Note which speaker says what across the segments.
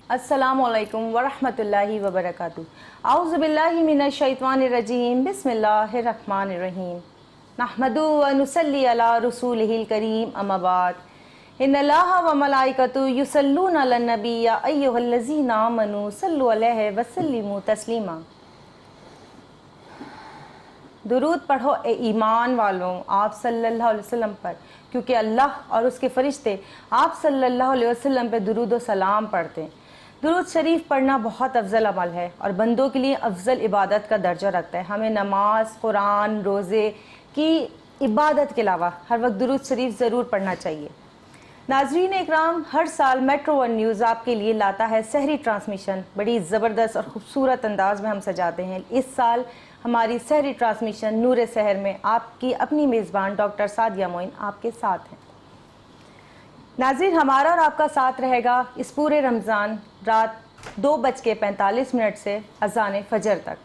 Speaker 1: अस्सलामु अलैकुम वरहमतुल्लाहि वबरकातुहू। औज़ु बिल्लाहि मिनश शैतानिर रजीम। बिस्मिल्लाहिर रहमानिर रहीम। नहमदु व नुसल्ली अला रसूलिहिल करीम। अम्मा बाद। इन्नल्लाहा व मलाइकतुहू युसल्लूना अलन नबी या अय्युहल्लज़ीना आमनू सल्लु अलैहि व सल्लिमू तस्लीमा। दुरूद पढ़ो ए ईमान वालों आप सल्लल्लाहु अलैहि वसल्लम पर, क्योंकि अल्लाह और उसके फरिश्ते आप सल्लल्लाहु अलैहि वसल्लम पे दुरूद व सलाम पढ़ते हैं। दुरूद शरीफ पढ़ना बहुत अफजल अमल है और बंदों के लिए अफजल इबादत का दर्जा रखता है। हमें नमाज, कुरान, रोज़े की इबादत के अलावा हर वक्त दुरूद शरीफ ज़रूर पढ़ना चाहिए। नाज़रीन इकराम, हर साल मेट्रो वन न्यूज़ आपके लिए लाता है सहरी ट्रांसमिशन। बड़ी ज़बरदस्त और ख़ूबसूरत अंदाज में हम सजाते हैं। इस साल हमारी सहरी ट्रांसमिशन नूर सहर में आपकी अपनी मेज़बान डॉक्टर सादिया मोइन आपके साथ हैं। नाज़रीन, हमारा और आपका साथ रहेगा इस पूरे रमज़ान रात 2:45 से अज़ान फ़जर तक,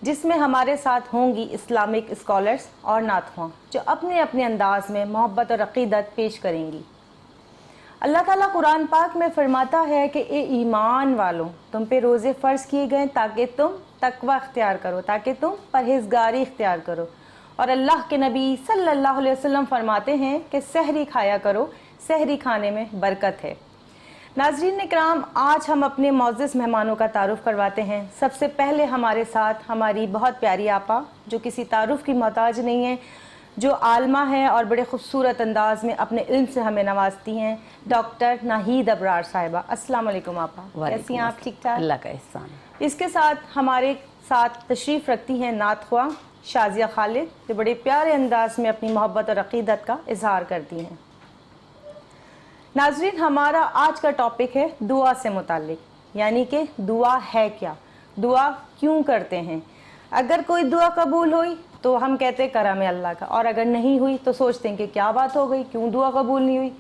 Speaker 1: जिसमें हमारे साथ होंगी इस्लामिक स्कॉलर्स और नातख़्वां जो अपने अपने अंदाज में मोहब्बत और अक़ीदत पेश करेंगी। अल्लाह ताला कुरान पाक में फरमाता है कि ए ईमान वालों, तुम पे रोज़े फ़र्ज़ किए गए ताकि तुम तक़वा इख्तियार करो, ताकि तुम परहेज़गारी इख्तियार करो। और अल्लाह के नबी सल्लल्लाहु अलैहि वसल्लम फरमाते हैं कि सहरी खाया करो, सहरी खाने में बरकत है। नाज़रीन इकराम, आज हम अपने मोअज़्ज़ज़ मेहमानों का तारुफ़ करवाते हैं। सबसे पहले हमारे साथ हमारी बहुत प्यारी आपा जो किसी तारुफ़ की मोहताज नहीं है, जो आलमा है और बड़े ख़ूबसूरत अंदाज में अपने इल्म से हमें नवाजती हैं, डॉक्टर नाहीद अबरार साहिबा। अस्सलाम वालेकुम आपा, कैसी हैं आप? ठीक ठाक,
Speaker 2: अल्लाह का एहसान।
Speaker 1: इसके साथ हमारे साथ तशरीफ़ रखती हैं नातख़्वां शाज़िया खालिद, जो बड़े प्यारे अंदाज में अपनी मोहब्बत और अक़ीदत का इजहार करती हैं। नाज़रीन, हमारा आज का टॉपिक है दुआ से मुताल्लिक, यानी कि दुआ है क्या, दुआ क्यों करते हैं। अगर कोई दुआ कबूल हुई तो हम कहते हैं करम है अल्लाह का, और अगर नहीं हुई तो सोचते हैं कि क्या बात हो गई, क्यों दुआ कबूल नहीं हुई।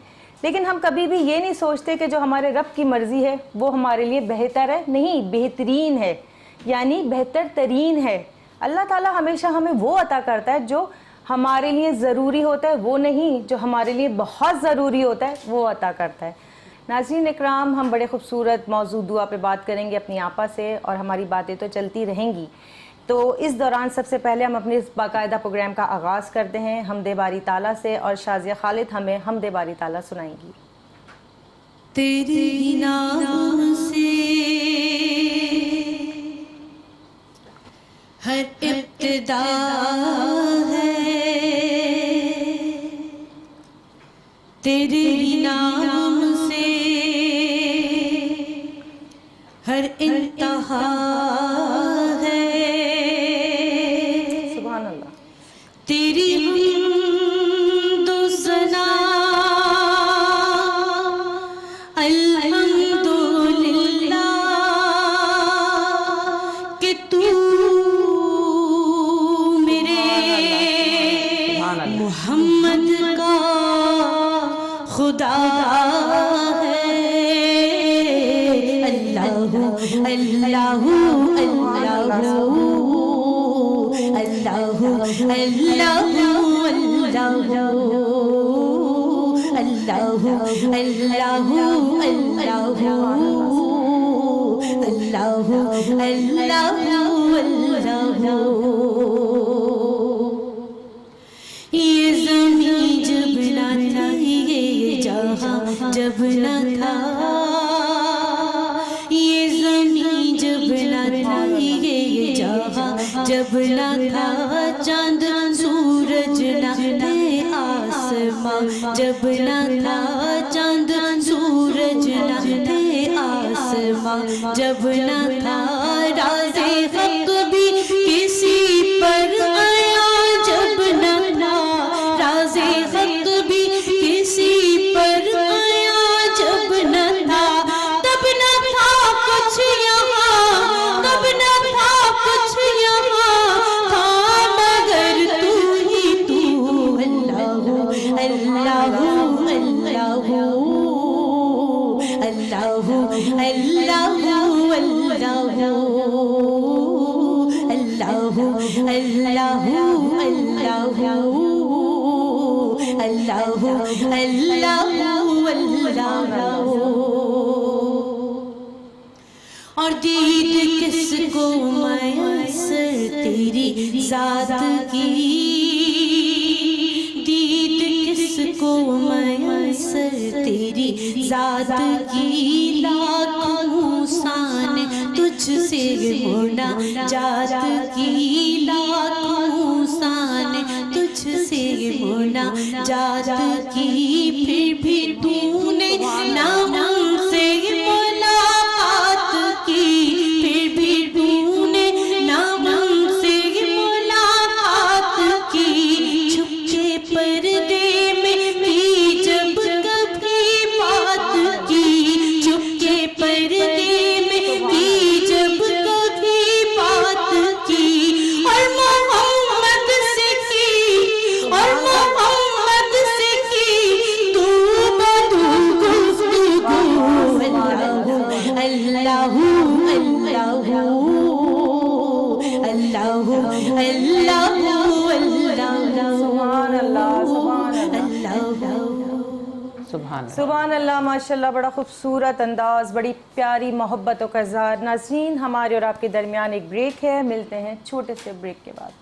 Speaker 1: लेकिन हम कभी भी ये नहीं सोचते कि जो हमारे रब की मर्ज़ी है वो हमारे लिए बेहतर है, नहीं बेहतरीन है, यानी बेहतर तरीन है। अल्लाह ताला हमेशा हमें वो अता करता है जो हमारे लिए ज़रूरी होता है, वो नहीं जो हमारे लिए बहुत ज़रूरी होता है वो अता करता है। नाज़रीन इकराम, हम बड़े खूबसूरत मौजू दुआ पे बात करेंगे अपनी आपा से, और हमारी बातें तो चलती रहेंगी। तो इस दौरान सबसे पहले हम अपने इस बाकायदा प्रोग्राम का आगाज़ करते हैं हमदे बारी ताला से, और शाज़िया खालिद हमें हमदे बारी ताला सुनाएंगी।
Speaker 3: तेरे नाम से हर इब्तिदा है, तेरे नाम से हर इंतहा है।
Speaker 1: सुभान अल्लाह।
Speaker 3: तेरी हम्दो सना अल्हम्दुलिल्लाह कि तू मेरे मोहम्मद का खुदा है। अल्लाहु अल्लाहु अल्लाहु अल्लाहु अल्लाहु अल्लाहु अल्लाहु अल्लाहु अल्लाहु अल्लाहु। ये ज़मीं जब न थी, ये जहां जब न था, ये ज़मीं जब न थी, ये जहां जब न था, चांद सूरज न थे, आसमां जब न था, चांद सूरज न थे, आसमां जब न था, राज़े हक़ भी किसी पर आया जब न था, राज़े हक़ भी किसी पर आया जब न था, तब न था कुछ यहाँ, तब न था कुछ यहाँ, था मगर तू ही तू। अल्लाहु अल्लाहु अल्लाहु अल्लाहु अल्लाहु अल्लाहु अल्लाहु अल्लाहु अल्लाह अल्लाह अल्लाह। और दीद किसको मैसर तेरी ज़ात की, दीद किसको मैसर तेरी ज़ात की, लाखों शान तुझसे होना जात की, लाखों शान तुझसे होना जात की, फिर भी तूने ना हमसे मुलाकात की, फिर भी तूने ना हमसे मुलाकात की, छुपके पर्दे में भी जब कभी बात की, छुपके पर्दे में भी जब कभी बात की, और मोहम्मद से की, और मोहम्मद से की तू बदू गुफ्तगू, अल्लाह अल्लाह अल्लाह अल्लाह अल्लाह।
Speaker 1: सुभान अल्लाह, सुभान अल्लाह, सुभान अल्लाह, माशाल्लाह। बड़ा खूबसूरत अंदाज, बड़ी प्यारी मोहब्बतों का इज़हार। नाज़रीन, हमारे और आपके दरमियान एक ब्रेक है, मिलते हैं छोटे से ब्रेक के बाद।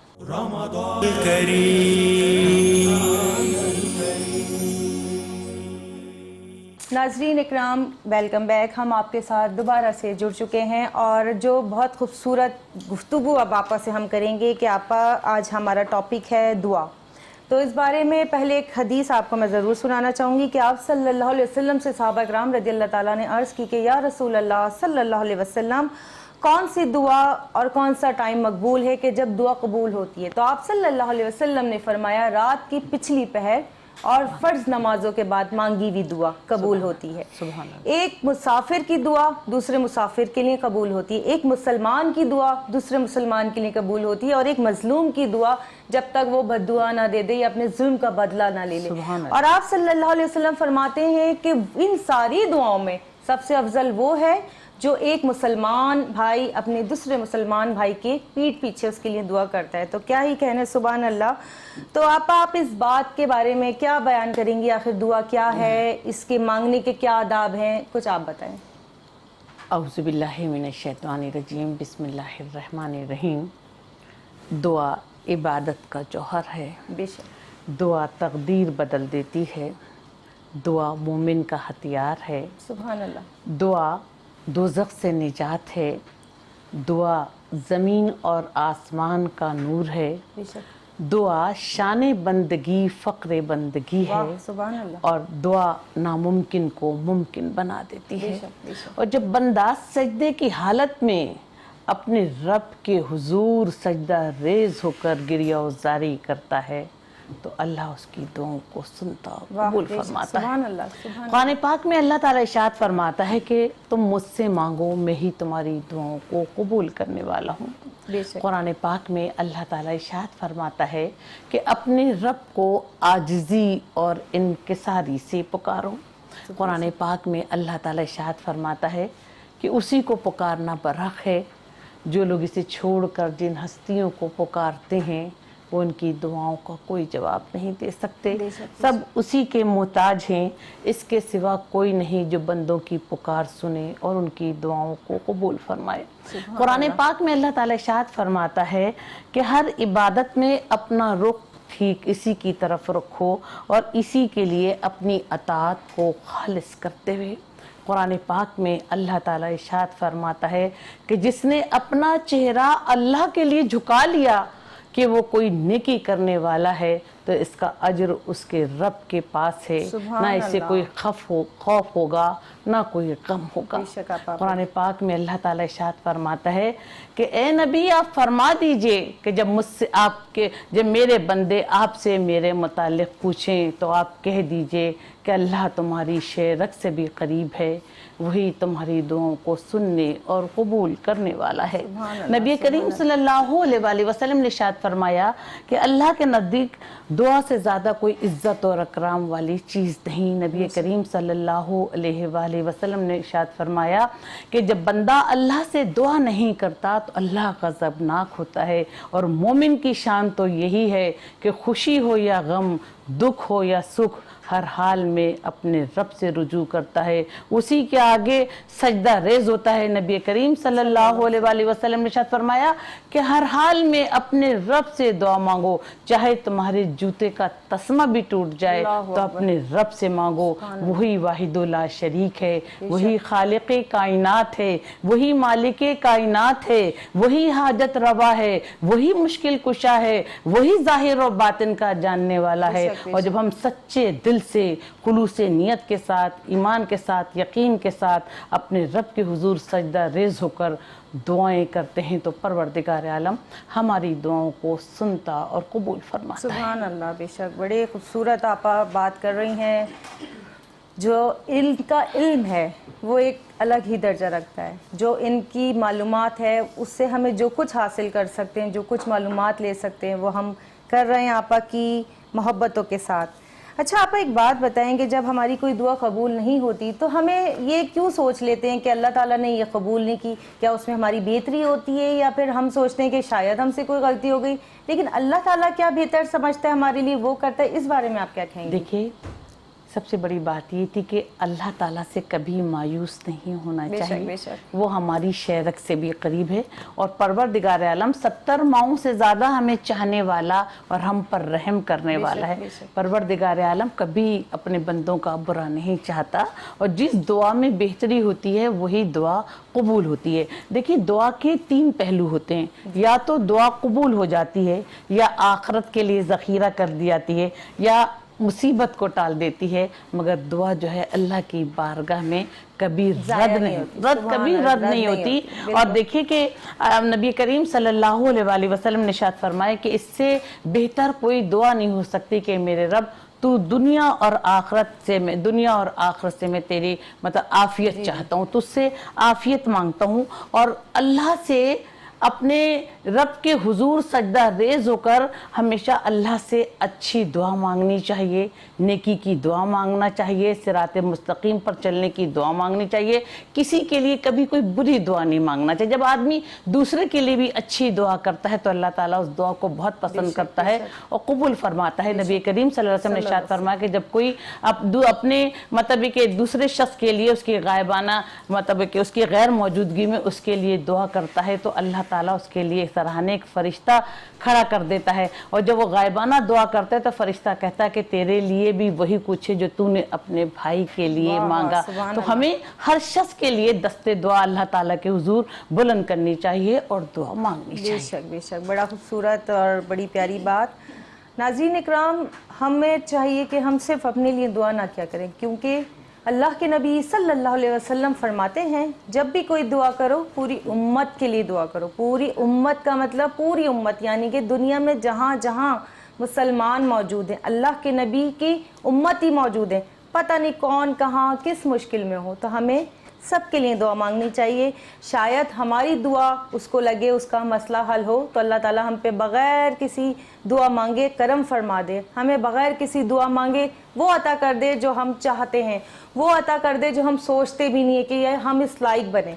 Speaker 1: नाज़रीन इकराम, वेलकम बैक। हम आपके साथ दोबारा से जुड़ चुके हैं और जो बहुत खूबसूरत गुफ्तगू अब आपा से हम करेंगे कि आपा आज हमारा टॉपिक है दुआ। तो इस बारे में पहले एक हदीस आपको मैं ज़रूर सुनाना चाहूँगी कि आप सल्लल्लाहु अलैहि वसल्लम से सहाबा किराम रज़ियल्लाहु ताला ने अर्ज़ की कि या रसूल अल्लाह सल्लल्लाहु अलैहि वसल्लम, कौन सी दुआ और कौन सा टाइम मकबूल है कि जब दुआ कबूल होती है? तो आप सल्लल्लाहु अलैहि वसल्लम ने फरमाया रात की पिछली पहर और फ़र्ज़ नमाजों के बाद मांगी हुई दुआ कबूल होती है। एक मुसाफिर की दुआ दूसरे मुसाफिर के लिए कबूल होती है, एक मुसलमान की दुआ दूसरे मुसलमान के लिए कबूल होती है, और एक मजलूम की दुआ जब तक वो बद्दुआ ना दे दे या अपने जुल्म का बदला ना ले ले। और आप सल्लल्लाहु अलैहि वसल्लम फरमाते हैं कि इन सारी दुआओं में सबसे अफजल वो है जो एक मुसलमान भाई अपने दूसरे मुसलमान भाई के पीठ पीछे उसके लिए दुआ करता है। तो क्या ही कहने, सुभान अल्लाह। तो आप इस बात के बारे में क्या बयान करेंगी? आखिर दुआ क्या है, इसके मांगने के क्या आदाब हैं, कुछ आप बताएं।
Speaker 2: औज़ु बिल्लाहि मिनश शैतानिर रजीम, बिस्मिल्लाहिर रहमानिर रहीम। दुआ इबादत का जौहर है,
Speaker 1: बेशक।
Speaker 2: दुआ तकदीर बदल देती है, दुआ मोमिन का हथियार है,
Speaker 1: सुभान अल्लाह।
Speaker 2: दुआ दोज़ख से निजात है, दुआ ज़मीन और आसमान का नूर है, दुआ शान बंदगी फ़क्र बंदगी है,
Speaker 1: सुभान अल्लाह।
Speaker 2: और दुआ नामुमकिन को मुमकिन बना देती है।
Speaker 1: बेशक।
Speaker 2: और जब बंदा सजदे की हालत में अपने रब के हुजूर सजदा रेज होकर गिरियाज़ारी करता है तो अल्लाह उसकी दुआओं को सुनता और कबूल फरमाता है। कुरान पाक में अल्लाह ताला इरशाद फरमाता है कि तुम मुझसे मांगो, मैं ही तुम्हारी दुआओं को कबूल करने वाला हूँ। कुरान पाक में अल्लाह ताला इरशाद फरमाता है कि अपने रब को आजिज़ी और इनकिसारी से पुकारो। कुरान पाक में अल्लाह ताला इरशाद फरमाता है कि उसी को पुकारना बरहक है, जो लोग इसे छोड़कर जिन हस्तियों को पुकारते हैं वो उनकी दुआओं का कोई जवाब नहीं दे सकते। सब उसी के मोहताज हैं, इसके सिवा कोई नहीं जो बंदों की पुकार सुने और उनकी दुआओं को कबूल फरमाए। कुरान पाक में अल्लाह ताला इरशाद फरमाता है कि हर इबादत में अपना रुख ठीक इसी की तरफ रखो और इसी के लिए अपनी अताअत को खालिस करते हुए। कुरान पाक में अल्लाह ताला इरशाद फरमाता है कि जिसने अपना चेहरा अल्लाह के लिए झुका लिया कि वो कोई नेकी करने वाला है तो इसका अजर उसके रब के पास है, ना इससे कोई खौफ होगा ना कोई गम होगा। कुरान पाक में अल्लाह ताला इरशाद फरमाता है कि ए नबी आप फरमा दीजिए कि जब मेरे बंदे आपसे मेरे मुतालिक पूछें तो आप कह दीजिए कि अल्लाह तुम्हारी शेरक से भी करीब है, वही तुम्हारी दुआओं को सुनने और कबूल करने वाला है। नबी करीम सल्लल्लाहु अलैहि वसल्लम ने इरशाद फरमाया कि अल्लाह के नज़दीक दुआ से ज़्यादा कोई इज़्ज़त और अकराम वाली चीज़ नहीं। नबी करीम सल्लल्लाहु अलैहि अलैहि वसल्लम ने इरशाद फरमाया कि जब बंदा अल्लाह से दुआ नहीं करता तो अल्लाह गज़बनाक होता है, और मोमिन की शान तो यही है कि खुशी हो या गम, दुख हो या सुख, हर हाल में अपने रब से रुजू करता है, उसी के आगे सजदा रेज होता है। नबी करीम सल्लल्लाहु अलैहि वसल्लम ने इरशाद फरमाया कि हर हाल में अपने रब से दुआ मांगो, चाहे तुम्हारे जूते का तस्मा भी टूट जाए तो अपने रब से मांगो। वही वाहिदुल ला शरीक है, वही खालिक़े कायनात है, वही मालिके कायनात है, वही हाजत रवा है, वही मुश्किल कुशा है, वही जाहिर और बातिन का जानने वाला है। और जब हम सच्चे दिल से, खुलूस नियत के साथ, ईमान के साथ, यकीन के साथ अपने रब के हुजूर सजदा रेज होकर दुआएं करते हैं तो परवरदिगार आलम हमारी दुआओं को सुनता और कबूल फरमाता है।
Speaker 1: सुभान अल्लाह, बेशक बड़े खूबसूरत आप बात कर रही हैं। जो इल्म का इल्म है वो एक अलग ही दर्जा रखता है। जो इनकी मालूमात है उससे हमें जो कुछ हासिल कर सकते हैं, जो कुछ मालूमात ले सकते हैं, वो हम कर रहे हैं आपा की मोहब्बतों के साथ। अच्छा, आप एक बात बताएंगे, जब हमारी कोई दुआ कबूल नहीं होती तो हमें ये क्यों सोच लेते हैं कि अल्लाह ताला ने ये कबूल नहीं की? क्या उसमें हमारी बेहतरी होती है, या फिर हम सोचते हैं कि शायद हमसे कोई गलती हो गई? लेकिन अल्लाह ताला क्या बेहतर समझता है हमारे लिए, वो करता है। इस बारे में आप क्या कहेंगे?
Speaker 2: देखिए, सबसे बड़ी बात ये थी कि अल्लाह ताला से कभी मायूस नहीं होना चाहिए।
Speaker 1: बेशक।
Speaker 2: वो हमारी शेरक से भी करीब है, और परवरदिगार आलम 70 माओं से ज़्यादा हमें चाहने वाला और हम पर रहम करने वाला है। परवरदिगार आलम कभी अपने बंदों का बुरा नहीं चाहता, और जिस दुआ में बेहतरी होती है वही दुआ कबूल होती है। देखिए, दुआ के 3 पहलू होते हैं, या तो दुआ कबूल हो जाती है, या आखिरत के लिए ज़ख़ीरा कर दी जाती है, या मुसीबत को टाल देती है, मगर दुआ जो है अल्लाह की बारगाह में कभी रद्द नहीं होती। और देखिए कि नबी करीम सल्लल्लाहु अलैहि वसल्लम ने इरशाद फरमाया कि इससे बेहतर कोई दुआ नहीं हो सकती कि मेरे रब तू दुनिया और आखिरत से मैं तेरी मतलब आफियत चाहता हूँ, तुझसे आफियत मांगता हूँ। और अल्लाह से अपने रब के हुजूर सजदा रेज होकर हमेशा अल्लाह से अच्छी दुआ मांगनी चाहिए, नेकी की दुआ मांगना चाहिए, सिराते मुस्तकीम पर चलने की दुआ मांगनी चाहिए। किसी के लिए कभी कोई बुरी दुआ नहीं मांगना चाहिए। जब आदमी दूसरे के लिए भी अच्छी दुआ करता है तो अल्लाह ताला उस दुआ को बहुत पसंद करता है और कबूल फरमाता है। नबी करीम सल्लल्लाहु अलैहि वसल्लम ने इरशाद फरमाया कि जब कोई अपने मतलब कि दूसरे शख्स के लिए उसकी गायबाना मतलब कि उसकी गैर मौजूदगी में उसके लिए दुआ करता है तो अल्लाह ताला उसके लिए सराहने एक फरिश्ता खड़ा कर देता है। और जब वो गायबाना दुआ करता है तो फरिश्ता कहता है कि तेरे लिए भी वही कुछ है जो तूने अपने भाई के लिए मांगा। तो हमें हर शख्स के लिए दस्ते दुआ अल्लाह ताला के हुजूर बुलंद करनी चाहिए और दुआ मांगनी चाहिए।
Speaker 1: बेशक बेशक, बड़ा खूबसूरत और बड़ी प्यारी बात। नाज़रीन इकराम, हमें चाहिए कि हम सिर्फ अपने लिए दुआ ना क्या करें, क्योंकि अल्लाह के नबी सल्लल्लाहु अलैहि वसल्लम फरमाते हैं जब भी कोई दुआ करो पूरी उम्मत के लिए दुआ करो। पूरी उम्मत का मतलब पूरी उम्मत, यानी कि दुनिया में जहाँ जहाँ मुसलमान मौजूद हैं अल्लाह के नबी की उम्मत ही मौजूद है। पता नहीं कौन कहाँ किस मुश्किल में हो, तो हमें सबके लिए दुआ मांगनी चाहिए। शायद हमारी दुआ उसको लगे उसका मसला हल हो तो अल्लाह ताला हम पे बग़ैर किसी दुआ मांगे करम फरमा दे, हमें बग़ैर किसी दुआ मांगे वो अता कर दे जो हम चाहते हैं, वो अता कर दे जो हम सोचते भी नहीं है कि ये हम इस लायक बने।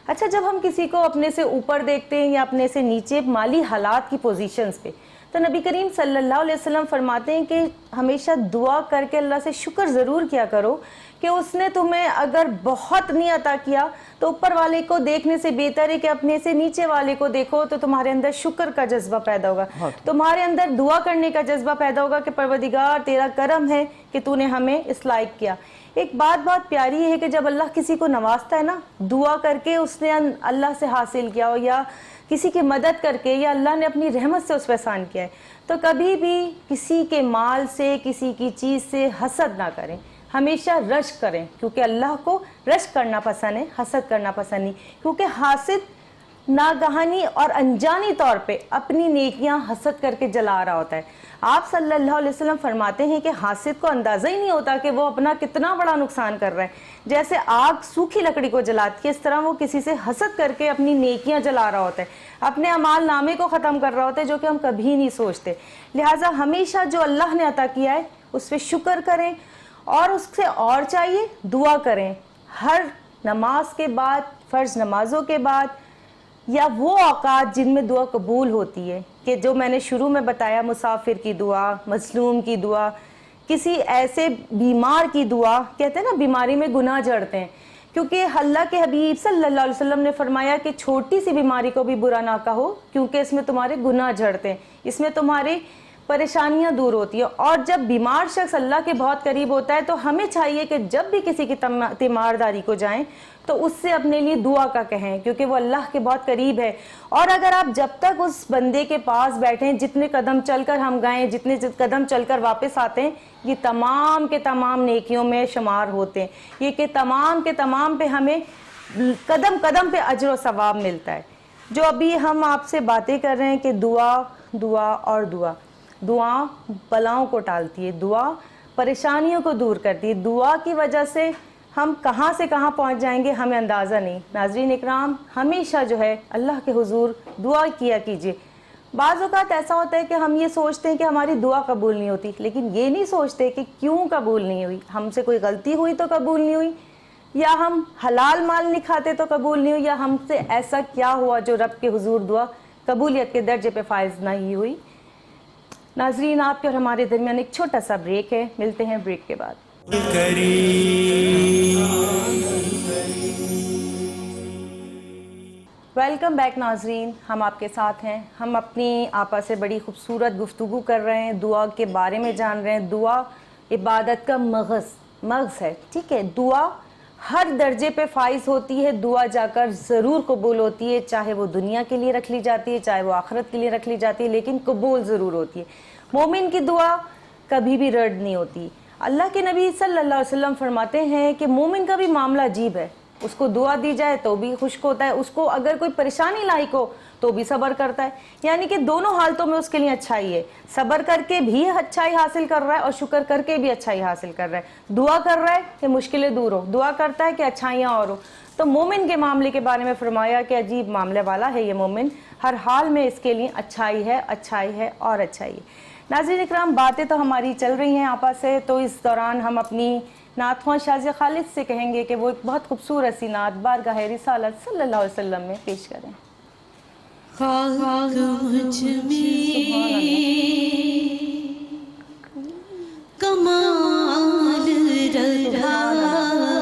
Speaker 1: अच्छा, जब हम किसी को अपने से ऊपर देखते हैं या अपने से नीचे माली हालात की पोजीशंस पे, तो नबी करीम सल्लल्लाहु अलैहि वसल्लम फरमाते हैं कि हमेशा दुआ करके अल्लाह से शुक्र ज़रूर किया करो कि उसने तुम्हें अगर बहुत नहीं अता किया तो ऊपर वाले को देखने से बेहतर है कि अपने से नीचे वाले को देखो, तो तुम्हारे अंदर शुक्र का जज्बा पैदा होगा, तुम्हारे अंदर दुआ करने का जज्बा पैदा होगा कि परवरदिगार तेरा करम है कि तूने हमें इस लायक किया। एक बात बहुत प्यारी है कि जब अल्लाह किसी को नवाजता है ना, दुआ करके उसने अल्लाह से हासिल किया हो या किसी की मदद करके या अल्लाह ने अपनी रहमत से उस पर एहसान किया है, तो कभी भी किसी के माल से किसी की चीज़ से हसद ना करें, हमेशा रश्क करें, क्योंकि अल्लाह को रश्क करना पसंद है, हसद करना पसंद नहीं। क्योंकि हासिद नागहानी और अनजानी तौर पे अपनी नेकियां हसद करके जला रहा होता है। आप सल्लल्लाहु अलैहि वसल्लम फरमाते हैं कि हासिद को अंदाज़ा ही नहीं होता कि वो अपना कितना बड़ा नुकसान कर रहा है। जैसे आग सूखी लकड़ी को जलाती है, इस तरह वो किसी से हसद करके अपनी नेकियां जला रहा होता है, अपने अमाल नामे को ख़त्म कर रहा होता है, जो कि हम कभी नहीं सोचते। लिहाजा हमेशा जो अल्लाह ने अता किया है उस पर शुक्र करें और उससे और चाहिए दुआ करें। ہر نماز کے بعد، فرض نمازوں کے بعد، یا وہ اوقات جن میں دعا قبول ہوتی ہے، کہ جو میں نے شروع میں بتایا، مسافر کی دعا، مظلوم کی دعا، کسی ایسے بیمار کی دعا. کہتے ہیں نا بیماری میں گناہ جڑتے ہیں، کیونکہ اللہ کے حبیب صلی اللہ علیہ وسلم نے فرمایا کہ چھوٹی سی بیماری کو بھی برا نہ کہو، کیونکہ اس میں تمہارے گناہ جڑتے ہیں، اس میں تمہاری پریشانیاں دور ہوتی ہیں. اور جب بیمار شخص اللہ کے بہت قریب ہوتا ہے تو ہمیں چاہیے کہ جب بھی کسی کی تیمارداری کو جائیں تو اس سے اپنے لیے دعا کا کہیں، کیونکہ وہ اللہ کے بہت قریب ہے. اور اگر آپ جب تک اس بندے کے پاس بیٹھیں، جتنے قدم چل کر ہم گئیں، جتنے قدم چل کر واپس آتے ہیں، یہ تمام کے تمام نیکیوں میں شمار ہوتے ہیں. یہ کہ تمام کے تمام پہ ہمیں قدم قدم پہ اجر و ثواب ملتا ہے. جو ابھی ہم آپ سے باتیں کر رہے ہیں کہ دعا دعا اور دعا، دعا بلاؤں کو ٹالتی ہے، دعا پریشانیوں کو دور کرتی ہے. دعا کی وجہ سے ہم کہاں سے کہاں پہنچ جائیں گے ہمیں اندازہ نہیں. ناظرین اکرام، ہمیشہ جو ہے اللہ کے حضور دعا کیا کیجئے. بعض اوقات ایسا ہوتا ہے کہ ہم یہ سوچتے ہیں کہ ہماری دعا قبول نہیں ہوتی، لیکن یہ نہیں سوچتے کہ کیوں قبول نہیں ہوئی. ہم سے کوئی غلطی ہوئی تو قبول نہیں ہوئی، یا ہم حلال مال نہیں کھاتے تو قبول نہیں ہوئی، یا ہم سے ایسا کیا ہوا جو رب کے حضور دعا قبولیت کے درجے پہ فائز نہیں ہوئی. ناظرین، آپ کے اور ہمارے درمیان ایک چھوٹا سا بریک ہے، ملتے ہیں بریک کے بعد. ویلکم بیک ناظرین، ہم آپ کے ساتھ ہیں. ہم اپنی آپا سے بڑی خوبصورت گفتگو کر رہے ہیں، دعا کے بارے میں جان رہے ہیں. دعا عبادت کا مغز ہے، ٹھیک ہے. دعا ہر درجے پہ فائز ہوتی ہے، دعا جا کر ضرور قبول ہوتی ہے، چاہے وہ دنیا کے لیے رکھ لی جاتی ہے، چاہے وہ آخرت کے لیے رکھ لی جاتی ہے، لیکن قبول ضرور ہوتی ہے. مومن کی دعا کبھی بھی رد نہیں ہوتی. اللہ کے نبی صلی اللہ علیہ وسلم فرماتے ہیں کہ مومن کا بھی معاملہ عجیب ہے، اس کو دعا دی جائے تو بھی خشک ہوتا ہے، اس کو اگر کوئی پریشانی لاحق ہو تو بھی صبر کرتا ہے. یعنی کہ دونوں حالتوں میں اس کے لیے اچھائی ہے. صبر کر کے بھی اچھائی حاصل کر رہا ہے اور شکر کر کے بھی اچھائی حاصل کر رہا ہے. دعا کر رہا ہے کہ مشکلیں دور ہو، دعا کرتا ہے کہ اچھائیاں اور ہو. تو مومن کے معاملے کے بارے میں فرمایا کہ عجیب معاملے والا ہے یہ مومن، ہر حال میں اس کے لیے اچھائی ہے، اچھائی ہے اور اچھائی ہے. ناظرین اکرام، باتیں تو ہماری چل رہی ہیں آپا سے، تو اس دوران ہم اپنی نعت خواں شازیہ خالد سے کہیں گے کہ وہ ایک بہت خوبصورت سی نعت بارگاہ رسالت صلی اللہ علیہ وسلم میں پیش کریں.
Speaker 3: خاک مجھ میں کمال رکھا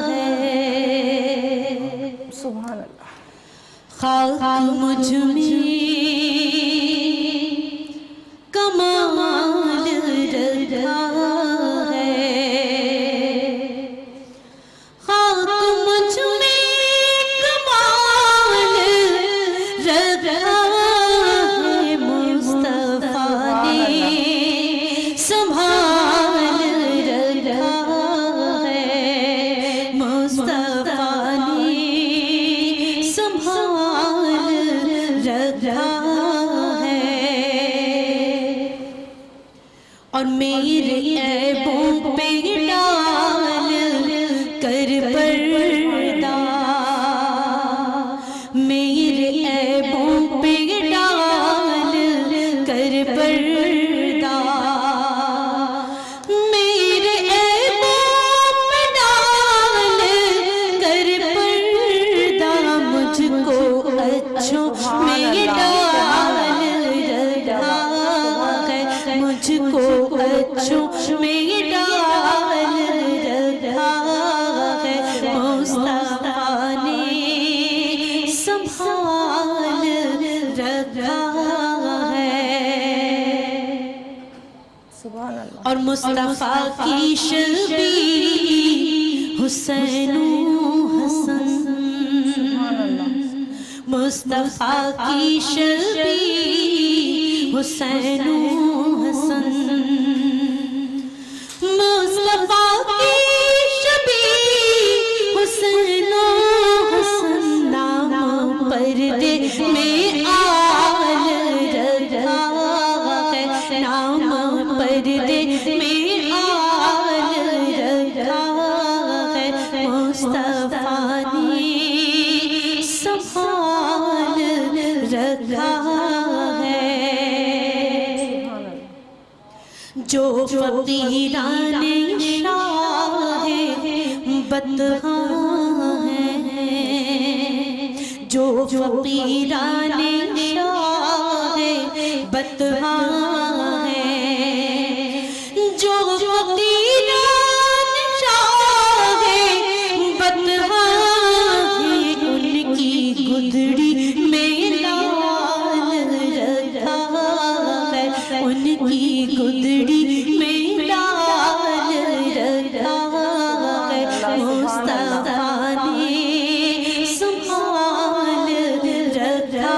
Speaker 3: ہے،
Speaker 1: سبحان اللہ.
Speaker 3: خاک مجھ میں کمال رکھا ہے، خاک مجھ میں کمال رکھا ہے، مصطفیٰ نے سنبھال رکھا ہے، مصطفیٰ نے سنبھال رکھا ہے. اور میرے عیبوں پہ ڈال کر پردہ، میرے عیبوں پہ ڈال کر پردہ، میرے عیبوں پہ ڈال کر پردہ، مجھ کو اچھوں میں ڈال رکھا ہے، مجھ کو اچھوں میں ڈال رکھا ہے، مصطفیٰ نے سنبھال رکھا ہے.
Speaker 1: سبحان اللہ.
Speaker 3: اور مصطفیٰ کی شبیہ حسین و حسن، مصطفیٰ کی شبیہ حسین و حسن، مصطفیٰ کی شبیہ حسین و حسن، نام پردے میں آل رکھا ہے، نام پردے میں آل رکھا ہے، مصطفیٰ نے سنبھال رکھا ہے. جو فقیران شاہ بطحاں فقیران شاہ بطحا ہے، جو فقیران شاہ بطحا ہے، ان کی گدڑی میں لال رکھا ہے، ان کی گدڑی میں لال رکھا ہے، مصطفیٰ نے سنبھال رکھا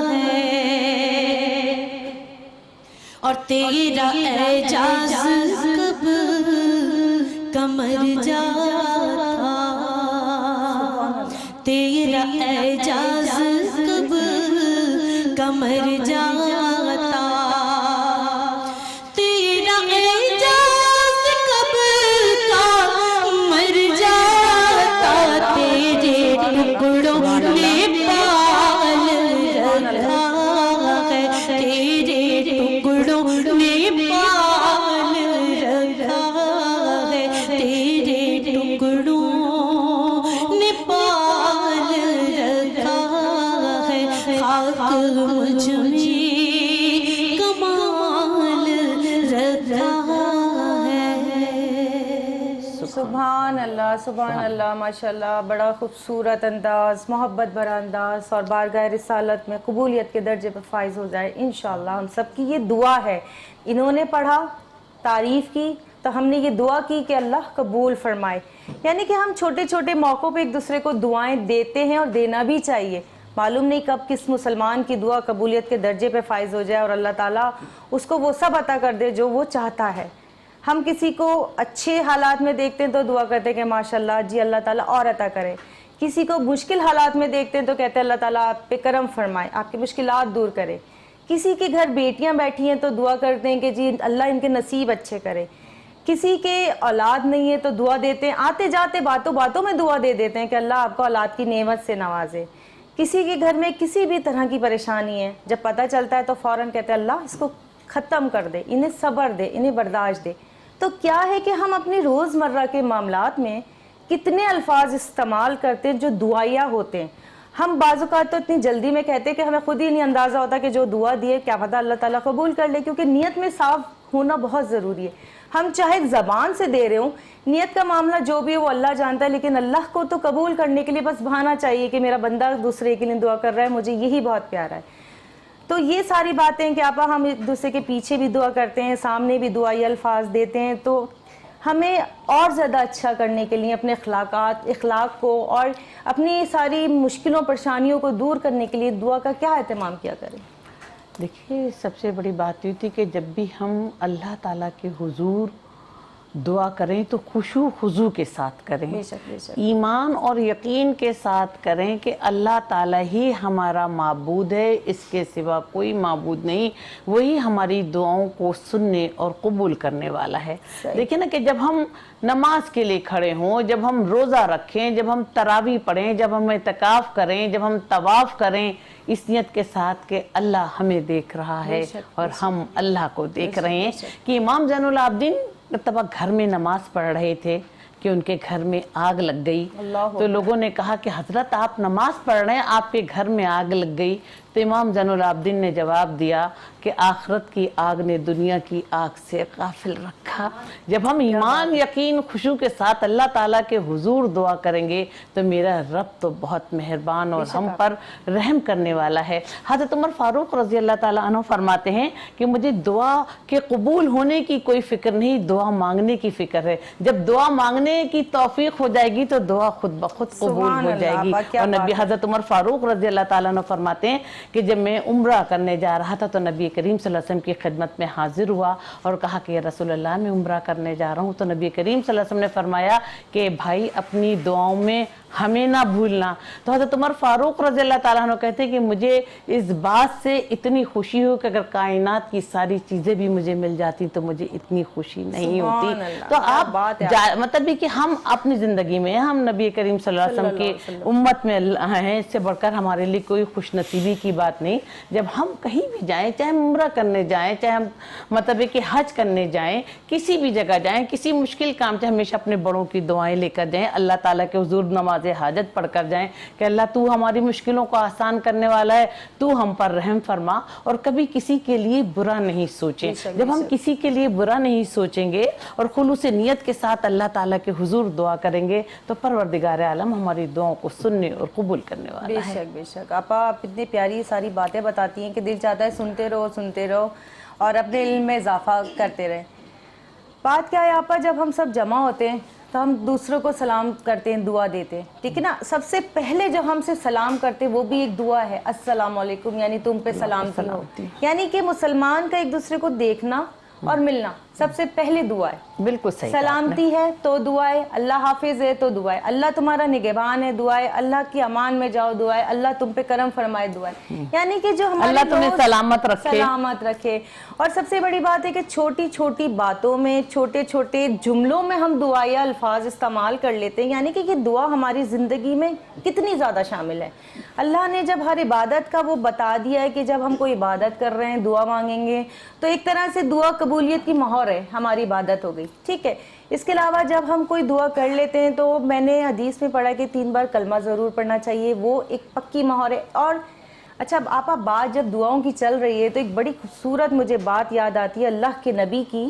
Speaker 3: ہے، اور تیرا اعجاز کب کمر جاتا، تیرا اعجاز کب کمر جاتا، تیرا اعجاز کب کمر جاتا، تیرے ٹکڑوں نے پال رکھا ہے، تیرے ٹکڑوں نے پال رکھا ہے، تیرے ٹکڑوں نے پال رکھا ہے، خاک مجھ میں کمال رکھا ہے۔
Speaker 1: سبحان اللہ ماشاءاللہ، بڑا خوبصورت انداز، محبت بھرا انداز، اور بارگاہ رسالت میں قبولیت کے درجے پر فائز ہو جائے انشاءاللہ۔ ہم سب کی یہ دعا ہے، انہوں نے پڑھا، تعریف کی، تو ہم نے یہ دعا کی کہ اللہ قبول فرمائے۔ یعنی کہ ہم چھوٹے چھوٹے موقعوں پہ ایک دوسرے کو دعائیں دیتے ہیں، اور دینا بھی چاہیے۔ معلوم نہیں کب کس مسلمان کی دعا قبولیت کے درجے پہ فائز ہو جائے اور اللہ تعالیٰ اس کو وہ سب عطا کر دے جو وہ چاہتا ہے۔ ہم کسی کو اچھے حالات میں دیکھتے ہیں تو دعا کرتے ہیں کہ ماشاءاللہ جی اللہ تعالیٰ اور عطا کرے، کسی کو مشکل حالات میں دیکھتے ہیں تو کہتے ہیں اللہ تعالیٰ آپ پہ کرم فرمائے، آپ کی مشکلات دور کرے۔ کسی کے گھر بیٹیاں بیٹھی ہیں تو دعا کرتے ہیں کہ جی اللہ ان کے نصیب اچھے کرے۔ کسی کے اولاد نہیں ہے تو دعا دیتے ہیں، آتے جاتے باتوں باتوں میں دعا دے دیتے ہیں کہ اللہ آپ کو اولاد کی نعمت سے نوازے۔ کسی کے گھر میں کسی بھی طرح کی پریشانی ہے، جب پتہ چلتا ہے تو فوراً کہتے ہیں اللہ اس کو ختم کر دے، انہیں صبر دے، انہیں برداشت دے۔ تو کیا ہے کہ ہم اپنی روزمرہ کے معاملات میں کتنے الفاظ استعمال کرتے ہیں جو دعائیہ ہوتے ہیں۔ ہم بعض اوقات تو اتنی جلدی میں کہتے ہیں کہ ہمیں خود ہی نہیں اندازہ ہوتا کہ جو دعا دیے کیا پتہ اللہ تعالیٰ قبول کر لے، کیونکہ نیت میں صاف ہونا بہت ضروری ہے۔ ہم چاہے زبان سے دے رہے ہوں، نیت کا معاملہ جو بھی ہے وہ اللہ جانتا ہے، لیکن اللہ کو تو قبول کرنے کے لیے بس بہانا چاہیے کہ میرا بندہ دوسرے کے لیے دعا کر رہا ہے، مجھے یہی بہت پیارا ہے۔ تو یہ ساری باتیں کہ آپا ہم ایک دوسرے کے پیچھے بھی دعا کرتے ہیں، سامنے بھی دعائی الفاظ دیتے ہیں، تو ہمیں اور زیادہ اچھا کرنے کے لیے اپنے اخلاق کو اور اپنی ساری مشکلوں پریشانیوں کو دور کرنے کے لیے دعا کا کیا اہتمام کیا کریں؟
Speaker 2: دیکھیے سب سے بڑی بات یہ تھی کہ جب بھی ہم اللہ تعالیٰ کے حضور دعا کریں تو خشوع خضوع کے ساتھ کریں،
Speaker 1: بے شک بے شک،
Speaker 2: ایمان اور یقین کے ساتھ کریں کہ اللہ تعالیٰ ہی ہمارا معبود ہے، اس کے سوا کوئی معبود نہیں، وہی ہماری دعاؤں کو سننے اور قبول کرنے والا ہے۔ دیکھیں نا کہ جب ہم نماز کے لیے کھڑے ہوں، جب ہم روزہ رکھیں، جب ہم تراویح پڑھیں، جب ہم اعتکاف کریں، جب ہم طواف کریں، اس نیت کے ساتھ کہ اللہ ہمیں دیکھ رہا ہے اور ہم اللہ کو دیکھ رہے ہیں۔ کہ امام زین العابدین مرتبہ گھر میں نماز پڑھ رہے تھے کہ ان کے گھر میں آگ لگ گئی، تو لوگوں نے کہا کہ حضرت آپ نماز پڑھ رہے ہیں، آپ کے گھر میں آگ لگ گئی۔ تو امام زین العابدین نے جواب دیا کہ آخرت کی آگ نے دنیا کی آگ سے غافل رکھا۔ جب ہم ایمان یقین خشوع کے ساتھ اللہ تعالیٰ کے حضور دعا کریں گے تو میرا رب تو بہت مہربان اور ہم پر رحم کرنے والا ہے۔ حضرت عمر فاروق رضی اللہ تعالیٰ عنہ فرماتے ہیں کہ مجھے دعا کے قبول ہونے کی کوئی فکر نہیں، دعا مانگنے کی فکر ہے۔ جب دعا مانگنے کی توفیق ہو جائے گی تو دعا خود بخود قبول ہو جائے گی۔ اور نبی حضرت عمر فاروق رضی اللہ تعالیٰ عنہ فرماتے ہیں کہ جب میں عمرہ کرنے جا رہا تھا تو نبی کریم صلی اللہ علیہ وسلم کی خدمت میں حاضر ہوا اور کہا کہ یا رسول اللہ میں عمرہ کرنے جا رہا ہوں۔ تو نبی کریم صلی اللہ علیہ وسلم نے فرمایا کہ بھائی اپنی دعاؤں میں ہمیں نہ بھولنا۔ تو حضرت عمر فاروق رضی اللہ تعالیٰ عنہ کہتے ہیں کہ مجھے اس بات سے اتنی خوشی ہو کہ اگر کائنات کی ساری چیزیں بھی مجھے مل جاتی تو مجھے اتنی خوشی نہیں ہوتی۔ تو آپ مطلب بھی کہ ہم اپنی زندگی میں ہم نبی کریم صلی اللہ علیہ وسلم کی امت میں ہیں، اس سے بڑھ کر ہمارے لیے کوئی خوش نصیبی کی की बात नहीं, जब हम कहीं भी जाएं, चाहे उम्रा करने जाएं, चाहे हम मतलब है कि हज करने जाएं, किसी भी जगह जाएं, किसी मुश्किल काम से हमेशा अपने बड़ों की दुआएं लेकर जाएं, अल्लाह ताला के हुजूर नमाज हाजत पढ़कर जाएं कि अल्लाह तू हमारी मुश्किलों को आसान करने वाला है, तू हम पर रहम फरमा, और कभी किसी के लिए बुरा नहीं सोचें। जब हम किसी के लिए बुरा नहीं सोचेंगे और खुलूस नियत के साथ अल्लाह ताला के हुजूर दुआ करेंगे तो परवरदिगार आलम हमारी दुआओं को सुनने और कबूल करने वाला है।
Speaker 1: बेशक बेशक आपा, आप इतनी प्यारी सारी बातें बताती हैं कि दिल चाहता है सुनते रहो और अपने इल्म में इजाफा करते रहें। बात क्या है आपा, जब हम सब जमा होते हैं तो हम दूसरों को सलाम करते हैं, दुआ देते हैं, ठीक है ना। सबसे पहले जो हमसे सलाम करते हैं वो भी एक दुआ है, अस्सलाम वालेकुम, यानी तुम पे सलामती हो। यानी कि मुसलमान का एक दूसरे को देखना और मिलना सबसे पहले दुआ है।
Speaker 2: बिल्कुल सही।
Speaker 1: सलामती है तो दुआ है, अल्लाह हाफिज है तो दुआ है, अल्लाह तुम्हारा निगहबान है दुआ है, अल्लाह की अमान में जाओ दुआ है, अल्लाह तुम पे करम फरमाए दुआ है। यानी कि जो हमारे
Speaker 2: अल्लाह तुम्हें
Speaker 1: सलामत रखे। और सबसे बड़ी बात है कि छोटी छोटी बातों में, छोटे छोटे जुमलों में हम दुआ या अल्फाज इस्तेमाल कर लेते हैं, यानी कि ये दुआ हमारी जिंदगी में कितनी ज्यादा शामिल है। अल्लाह ने जब हर इबादत का वो बता दिया है कि जब हम कोई इबादत कर रहे हैं दुआ मांगेंगे, तो एक तरह से दुआ कबूलियत की मोहर है, हमारी इबादत हो गई, ठीक है। इसके अलावा जब हम कोई दुआ कर लेते हैं तो मैंने हदीस में पढ़ा कि 3 बार कलमा ज़रूर पढ़ना चाहिए, वो एक पक्की मोहर है। और अच्छा, अब आपा बात जब दुआओं की चल रही है तो एक बड़ी खूबसूरत मुझे बात याद आती है अल्लाह के नबी की,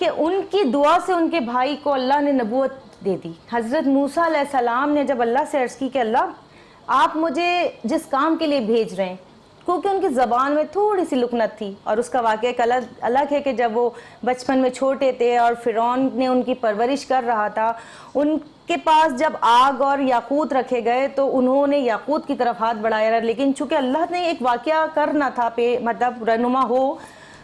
Speaker 1: कि उनकी दुआ से उनके भाई को अल्लाह ने नबूवत दे दी। हज़रत मूसा अलैहिस्सलाम ने जब अल्लाह से अर्ज़ की कि अल्लाह आप मुझे जिस काम के लिए भेज रहे हैं, क्योंकि उनकी ज़बान में थोड़ी सी लुकनत थी, और उसका वाक़या एक अलग है कि जब वो बचपन में छोटे थे और फ़िरौन ने उनकी परवरिश कर रहा था, उनके पास जब आग और याकूत रखे गए तो उन्होंने याकूत की तरफ हाथ बढ़ाया, लेकिन चूंकि अल्लाह ने एक वाक़या करना था पे मतलब रहनुमा हो,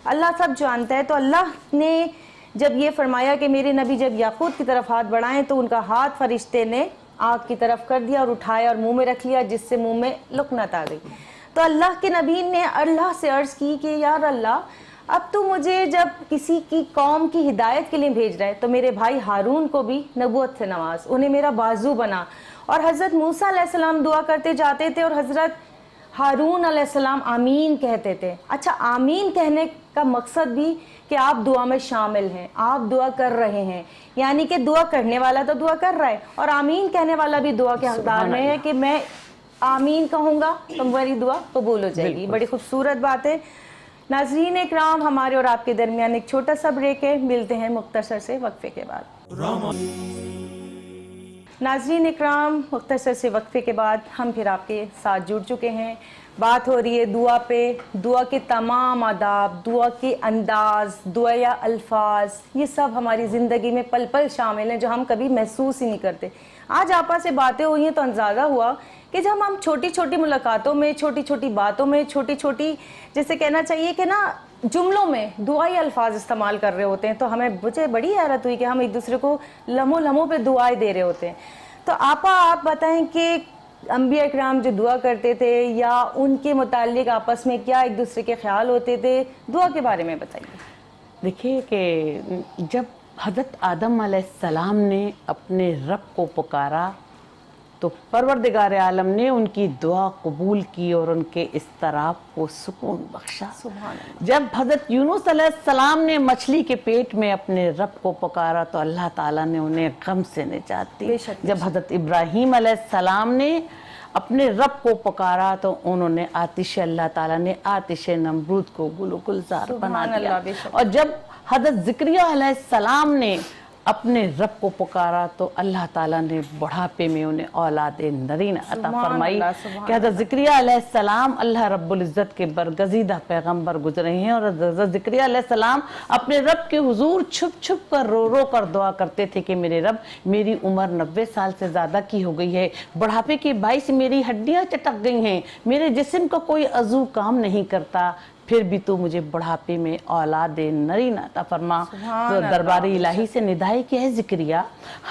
Speaker 1: अल्लाह सब जानता है, तो अल्लाह ने जब ये फरमाया कि मेरे नबी जब याकूत की तरफ हाथ बढ़ाएं तो उनका हाथ फरिश्ते ने आग की तरफ कर दिया और उठाया और मुँह में रख लिया, जिससे मुँह में लुकनत आ गई। तो अल्लाह के नबी ने अल्लाह से अर्ज़ की कि यार अल्लाह, अब तो मुझे जब किसी की कौम की हिदायत के लिए भेज रहा है तो मेरे भाई हारून को भी नबूवत से नवाज, उन्हें मेरा बाजू बना। और हज़रत मूसा अलैहिस्सलाम दुआ करते जाते थे और हज़रत हारून अलैहिस्सलाम आमीन कहते थे। अच्छा, आमीन कहने का मकसद भी कि आप दुआ में शामिल हैं, आप दुआ कर रहे हैं, यानी कि दुआ करने वाला तो दुआ कर रहा है और आमीन कहने वाला भी दुआ के हकदार में है कि मैं आमीन कहूँगा तो मेरी दुआ कबूल हो जाएगी। बड़ी खूबसूरत बात है। नाज़रीन इकराम, हमारे और आपके दरमियान एक छोटा सा ब्रेक है, मिलते हैं मुख्तसर से वक्फे के बाद। नाज़रीन इकराम, मुख्तसर से वक्फे के बाद हम फिर आपके साथ जुड़ चुके हैं। बात हो रही है दुआ पे, दुआ के तमाम आदाब, दुआ के अंदाज, दुआ या अल्फाज, ये सब हमारी ज़िंदगी में पल पल शामिल हैं जो हम कभी महसूस ही नहीं करते। आज आपस से बातें हुई हैं तो अंदाज़ा हुआ कि जब हम छोटी छोटी मुलाकातों में, छोटी छोटी बातों में, छोटी छोटी जैसे कहना चाहिए कि ना जुमलों में दुआई अल्फाज इस्तेमाल कर रहे होते हैं, तो मुझे बड़ी हैरत हुई कि हम एक दूसरे को लम्हों पे दुआएं दे रहे होते हैं। तो आपा, आप बताएं कि अंबिया इकराम जो दुआ करते थे या उनके मुताल्लिक आपस में क्या एक दूसरे के ख्याल होते थे, दुआ के बारे में बताइए।
Speaker 2: देखिए कि जब हज़रत आदम अलैहिस्सलाम ने अपने रब को पुकारा तो परवरदिगार आलम ने उनकी दुआ कबूल की और उनके इस्तराब को सुकून बख्शा। जब हज़रत यूनुस अलैहिस्सलाम ने मछली के पेट में अपने रब को पुकारा तो अल्लाह ताला ने उन्हें गम से निजात दी। जब हज़रत इब्राहीम अलैहिस्सलाम ने अपने रब को पुकारा तो उन्होंने अल्लाह ताला ने आतिश नमरूद को गुलजार बना दिया। और जब हज़रत ज़िक्रिया अलैहिस्सलाम ने अपने रब को पुकारा तो अल्लाह ताला ने बुढ़ापे में उन्हें औलाद नरीन अता फरमाई। कि हज़रत ज़िक्रिया अलैहिस्सलाम अल्लाह रब्बुल इज़्ज़त के बरगज़ीदा पैगंबर गुजरे हैं और हज़रत ज़िक्रिया अलैहिस्सलाम अपने रब के हुजूर छुप छुप कर रो रो कर दुआ करते थे कि मेरे रब, मेरी उम्र 90 साल से ज़्यादा की हो गई है, बुढ़ापे के बाइस मेरी हड्डियाँ चटक गई हैं, मेरे जिस्म का कोई अज़ू काम नहीं करता, फिर भी तू मुझे बुढ़ापे में औलाद नरीन अता फरमा। तो दरबार इलाही से निदाई की है ज़िक्रिया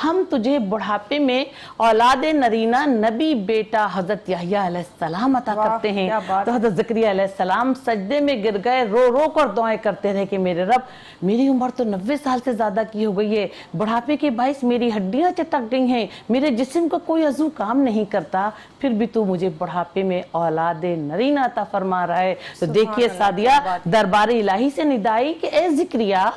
Speaker 2: ہم تجھے بڑھاپے میں اولاد نرینہ نبی بیٹا حضرت یحییٰ علیہ السلام عطا کرتے ہیں۔ تو حضرت زکریا علیہ السلام سجدے میں گر گئے، رو رو کر دعائیں کرتے رہے کہ میرے رب میری عمر تو 90 سال سے زیادہ کی ہو گئی ہے، بڑھاپے کے باعث میری ہڈیاں چٹک گئی ہیں، میرے جسم کا کوئی عضو کام نہیں کرتا، پھر بھی تو مجھے بڑھاپے میں اولاد نرینہ عطا فرما رہا ہے۔ تو دیکھیے سعدیہ دربار الہی سے ندائی کہ اے زکریا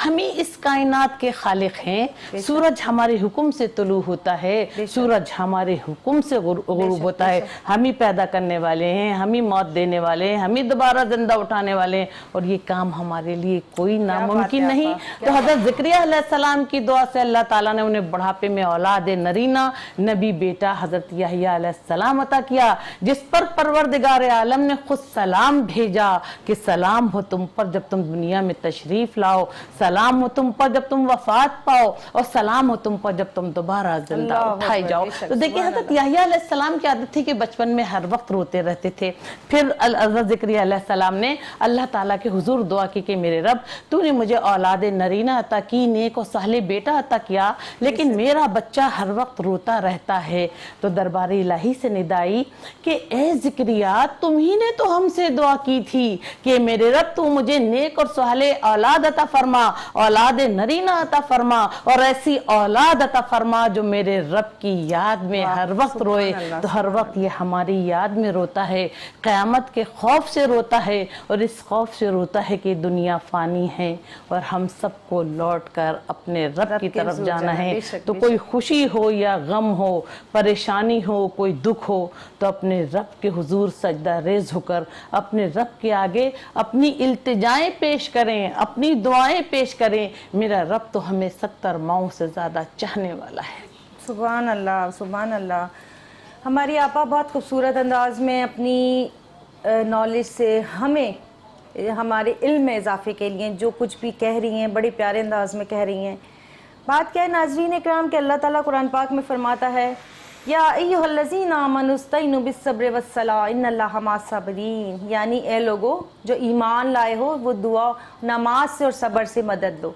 Speaker 2: ہمیں اس کائنات کے خالق ہیں، سورج ہمارے حکم سے طلوع ہوتا ہے، سورج ہمارے حکم سے غروب ہوتا ہے، ہم ہی پیدا کرنے والے ہیں، ہم ہی موت دینے والے ہیں، ہم ہی دوبارہ زندہ اٹھانے والے ہیں، اور یہ کام ہمارے لیے کوئی ناممکن نہیں۔ تو حضرت زکریا علیہ السلام کی دعا سے اللہ تعالیٰ نے انہیں بڑھاپے میں اولاد نرینہ نبی بیٹا حضرت یحییٰ علیہ السلام عطا کیا، جس پر پروردگار عالم نے خود سلام بھیجا کہ سلام ہو تم پر جب تم دنیا میں تشریف لاؤ، سلام ہو تم پر جب تم وفات پاؤ، اور سلام ہو تم پر جب تم دوبارہ زندہ اٹھائے جاؤ۔ تو دیکھیں حضرت یحییٰ علیہ السلام کی عادت تھی کہ بچپن میں ہر وقت روتے رہتے تھے۔ پھر حضرت زکریا علیہ السلام نے اللہ تعالیٰ کے حضور دعا کی کہ میرے رب تو نے مجھے اولاد نرینہ عطا کی، نیک و صالح بیٹا عطا کیا، لیکن میرا بچہ ہر وقت روتا رہتا ہے۔ تو دربار الہی سے ندائی کہ اے زکریا تم ہی نے تو ہم سے دعا کی تھی کہ میرے رب تو مجھے نیک اور صالح اولاد عطا فرما، اولاد نرینہ عطا فرما، اور ایسی اولاد عطا فرما جو میرے رب کی یاد میں ہر وقت روئے۔ تو ہر وقت یہ ہماری یاد میں روتا ہے، قیامت کے خوف سے روتا ہے، اور اس خوف سے روتا ہے کہ دنیا فانی ہے اور ہم سب کو لوٹ کر اپنے رب کی طرف جانا ہے۔ تو کوئی خوشی ہو یا غم ہو، پریشانی ہو، کوئی دکھ ہو، تو اپنے رب کے حضور سجدہ ریز ہو کر اپنے رب کے آگے اپنی التجائیں پیش کریں، اپنی دعائیں پیش کریں۔ میرا رب تو ہمیں 70 ماؤں سے زیادہ چاہنے والا ہے۔
Speaker 1: سبحان اللہ، سبحان اللہ۔ ہماری آپا بہت خوبصورت انداز میں اپنی نالج سے ہمیں ہمارے علم میں اضافے کے لیے جو کچھ بھی کہہ رہی ہیں بڑے پیارے انداز میں کہہ رہی ہیں۔ بات کیا ہے ناظرین اکرام کہ اللہ تعالیٰ قرآن پاک میں فرماتا ہے یا ایھا الذین آمنوا استعینوا بالصبر والصلاۃ ان اللہ مع الصابرین، یعنی اے لوگو جو ایمان لائے ہو وہ دعا نماز سے اور صبر سے مدد لو۔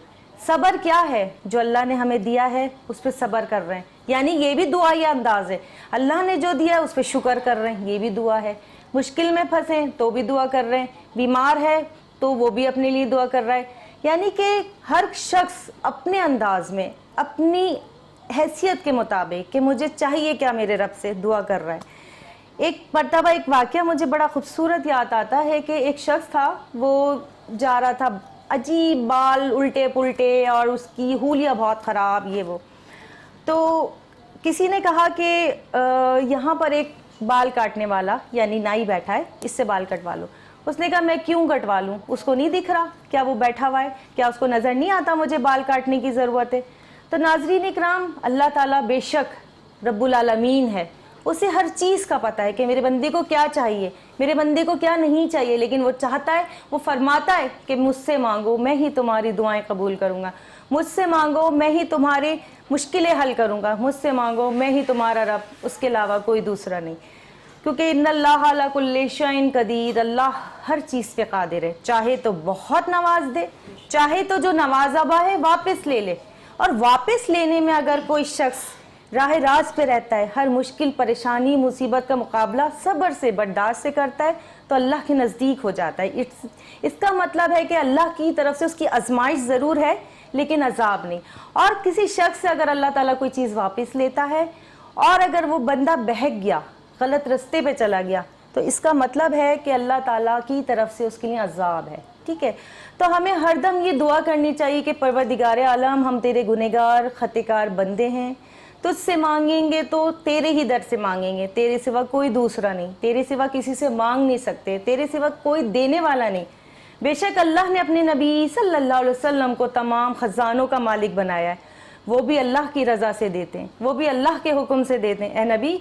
Speaker 1: صبر کیا ہے؟ جو اللہ نے ہمیں دیا ہے اس پہ صبر کر رہے ہیں، یعنی یہ بھی دعا یا انداز ہے، اللہ نے جو دیا ہے اس پہ شکر کر رہے ہیں، یہ بھی دعا ہے۔ مشکل میں پھنسے تو بھی دعا کر رہے ہیں، بیمار ہے تو وہ بھی اپنے لیے دعا کر رہا ہے، یعنی کہ ہر شخص اپنے انداز میں اپنی حیثیت کے مطابق کہ مجھے چاہیے کیا میرے رب سے دعا کر رہا ہے۔ ایک مرتبہ ایک واقعہ مجھے بڑا خوبصورت یاد آتا ہے کہ ایک شخص تھا، وہ جا رہا تھا، عجیب بال الٹے پلٹے اور اس کی حولیہ بہت خراب، یہ وہ، تو کسی نے کہا کہ یہاں پر ایک بال کاٹنے والا یعنی نائی بیٹھا ہے، اس سے بال کٹوا لو۔ اس نے کہا میں کیوں کٹوا لوں، اس کو نہیں دکھ رہا کیا وہ بیٹھا ہوا ہے، کیا اس کو نظر نہیں آتا مجھے بال کاٹنے کی ضرورت ہے؟ تو ناظرین اکرام اللہ تعالیٰ بے شک رب العالمین ہے، اسے ہر چیز کا پتہ ہے کہ میرے بندے کو کیا چاہیے، میرے بندے کو کیا نہیں چاہیے، لیکن وہ چاہتا ہے، وہ فرماتا ہے کہ مجھ سے مانگو میں ہی تمہاری دعائیں قبول کروں گا، مجھ سے مانگو میں ہی تمہاری مشکلیں حل کروں گا، مجھ سے مانگو میں ہی تمہارا رب، اس کے علاوہ کوئی دوسرا نہیں، کیونکہ ان اللہ علی کل شیء قدیر، اللہ ہر چیز پہ قادر ہے، چاہے تو بہت نواز دے، چاہے تو جو نوازا ہوا ہے واپس لے لے، اور واپس لینے میں اگر کوئی شخص راہ راست پہ رہتا ہے، ہر مشکل پریشانی مصیبت کا مقابلہ صبر سے برداشت سے کرتا ہے تو اللہ کے نزدیک ہو جاتا ہے۔ اس کا مطلب ہے کہ اللہ کی طرف سے اس کی آزمائش ضرور ہے لیکن عذاب نہیں۔ اور کسی شخص سے اگر اللہ تعالیٰ کوئی چیز واپس لیتا ہے اور اگر وہ بندہ بہک گیا، غلط رستے پہ چلا گیا، تو اس کا مطلب ہے کہ اللہ تعالیٰ کی طرف سے اس کے لیے عذاب ہے، ٹھیک ہے؟ تو ہمیں ہر دم یہ دعا کرنی چاہیے کہ پروردگار عالم ہم تیرے گنہگار خطیکار بندے ہیں، تجھ سے مانگیں گے تو تیرے ہی در سے مانگیں گے، تیرے سوا کوئی دوسرا نہیں، تیرے سوا کسی سے مانگ نہیں سکتے، تیرے سوا کوئی دینے والا نہیں۔ بے شک اللہ نے اپنے نبی صلی اللہ علیہ وسلم کو تمام خزانوں کا مالک بنایا ہے، وہ بھی اللہ کی رضا سے دیتے ہیں، وہ بھی اللہ کے حکم سے دیتے ہیں۔ اے نبی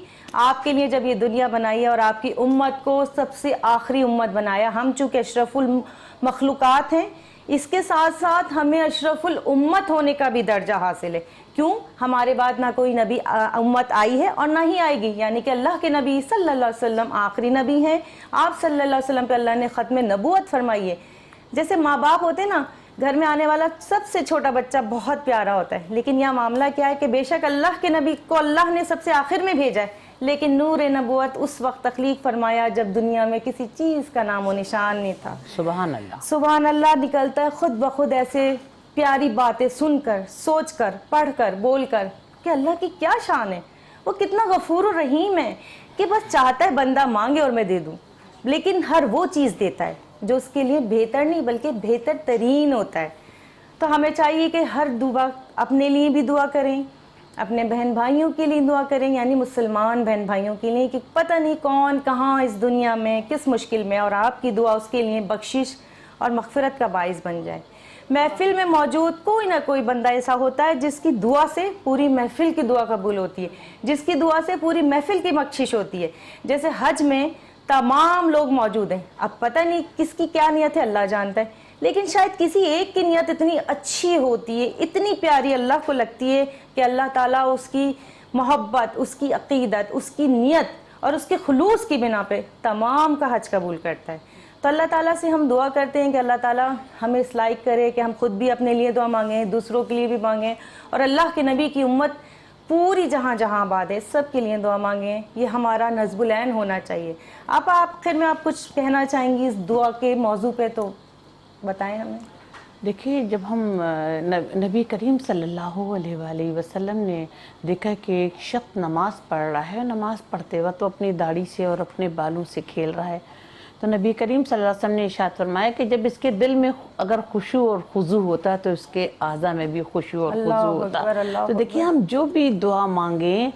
Speaker 1: آپ کے لیے جب یہ دنیا بنائی ہے اور آپ کی امت کو سب سے آخری امت بنایا، ہم چونکہ اشرف المخلوقات ہیں، اس کے ساتھ ساتھ ہمیں اشرف الامت ہونے کا بھی درجہ حاصل ہے۔ کیوں؟ ہمارے بعد نہ کوئی نبی امت آئی ہے اور نہ ہی آئے گی، یعنی کہ اللہ کے نبی صلی اللہ علیہ وسلم آخری نبی ہیں، آپ صلی اللہ علیہ وسلم پہ اللہ نے ختم نبوت فرمائی ہے۔ جیسے ماں باپ ہوتے نا، گھر میں آنے والا سب سے چھوٹا بچہ بہت پیارا ہوتا ہے، لیکن یہ معاملہ کیا ہے کہ بے شک اللہ کے نبی کو اللہ نے سب سے آخر میں بھیجا ہے، لیکن نور نبوت اس وقت تخلیق فرمایا جب دنیا میں کسی چیز کا نام و نشان نہیں تھا۔
Speaker 2: سبحان اللہ،
Speaker 1: سبحان اللہ نکلتا ہے خود بخود ایسے پیاری باتیں سن کر، سوچ کر، پڑھ کر، بول کر کہ اللہ کی کیا شان ہے، وہ کتنا غفور و رحیم ہے کہ بس چاہتا ہے بندہ مانگے اور میں دے دوں، لیکن ہر وہ چیز دیتا ہے جو اس کے لیے بہتر نہیں بلکہ بہتر ترین ہوتا ہے۔ تو ہمیں چاہیے کہ ہر دعا اپنے لیے بھی دعا کریں، اپنے بہن بھائیوں کے لیے دعا کریں، یعنی مسلمان بہن بھائیوں کے لیے، کہ پتہ نہیں کون کہاں اس دنیا میں کس مشکل میں، اور آپ کی دعا اس کے لیے بخشش اور مغفرت کا باعث بن جائے۔ محفل میں موجود کوئی نہ کوئی بندہ ایسا ہوتا ہے جس کی دعا سے پوری محفل کی دعا قبول ہوتی ہے، جس کی دعا سے پوری محفل کی بخشش ہوتی ہے۔ جیسے حج میں تمام لوگ موجود ہیں، اب پتہ نہیں کس کی کیا نیت ہے، اللہ جانتا ہے، لیکن شاید کسی ایک کی نیت اتنی اچھی ہوتی ہے، اتنی پیاری اللہ کو لگتی ہے کہ اللہ تعالیٰ اس کی محبت، اس کی عقیدت، اس کی نیت اور اس کے خلوص کی بنا پہ تمام کا حج قبول کرتا ہے۔ تو اللہ تعالیٰ سے ہم دعا کرتے ہیں کہ اللہ تعالیٰ ہمیں اس لائق کرے کہ ہم خود بھی اپنے لیے دعا مانگیں، دوسروں کے لیے بھی مانگیں، اور اللہ کے نبی کی امت پوری جہاں جہاں آباد ہے سب کے لیے دعا مانگیں۔ یہ ہمارا نصب العین ہونا چاہیے۔ آپ آخر میں آپ کچھ کہنا چاہیں گی اس دعا کے موضوع پہ تو بتائیں ہمیں۔
Speaker 2: دیکھیے، جب ہم نبی کریم صلی اللہ علیہ وآلہ وسلم نے دیکھا کہ ایک شخص نماز پڑھ رہا ہے، نماز پڑھتے وقت وہ اپنی داڑھی سے اور اپنے بالوں سے کھیل رہا ہے، تو نبی کریم صلی اللہ علیہ وسلم نے ارشاد فرمایا کہ جب اس کے دل میں اگر خشوع اور خضوع ہوتا ہے تو اس کے اعضاء میں بھی خشوع اور خضوع ہوتا ہے۔ تو دیکھیے، ہم جو بھی دعا مانگیں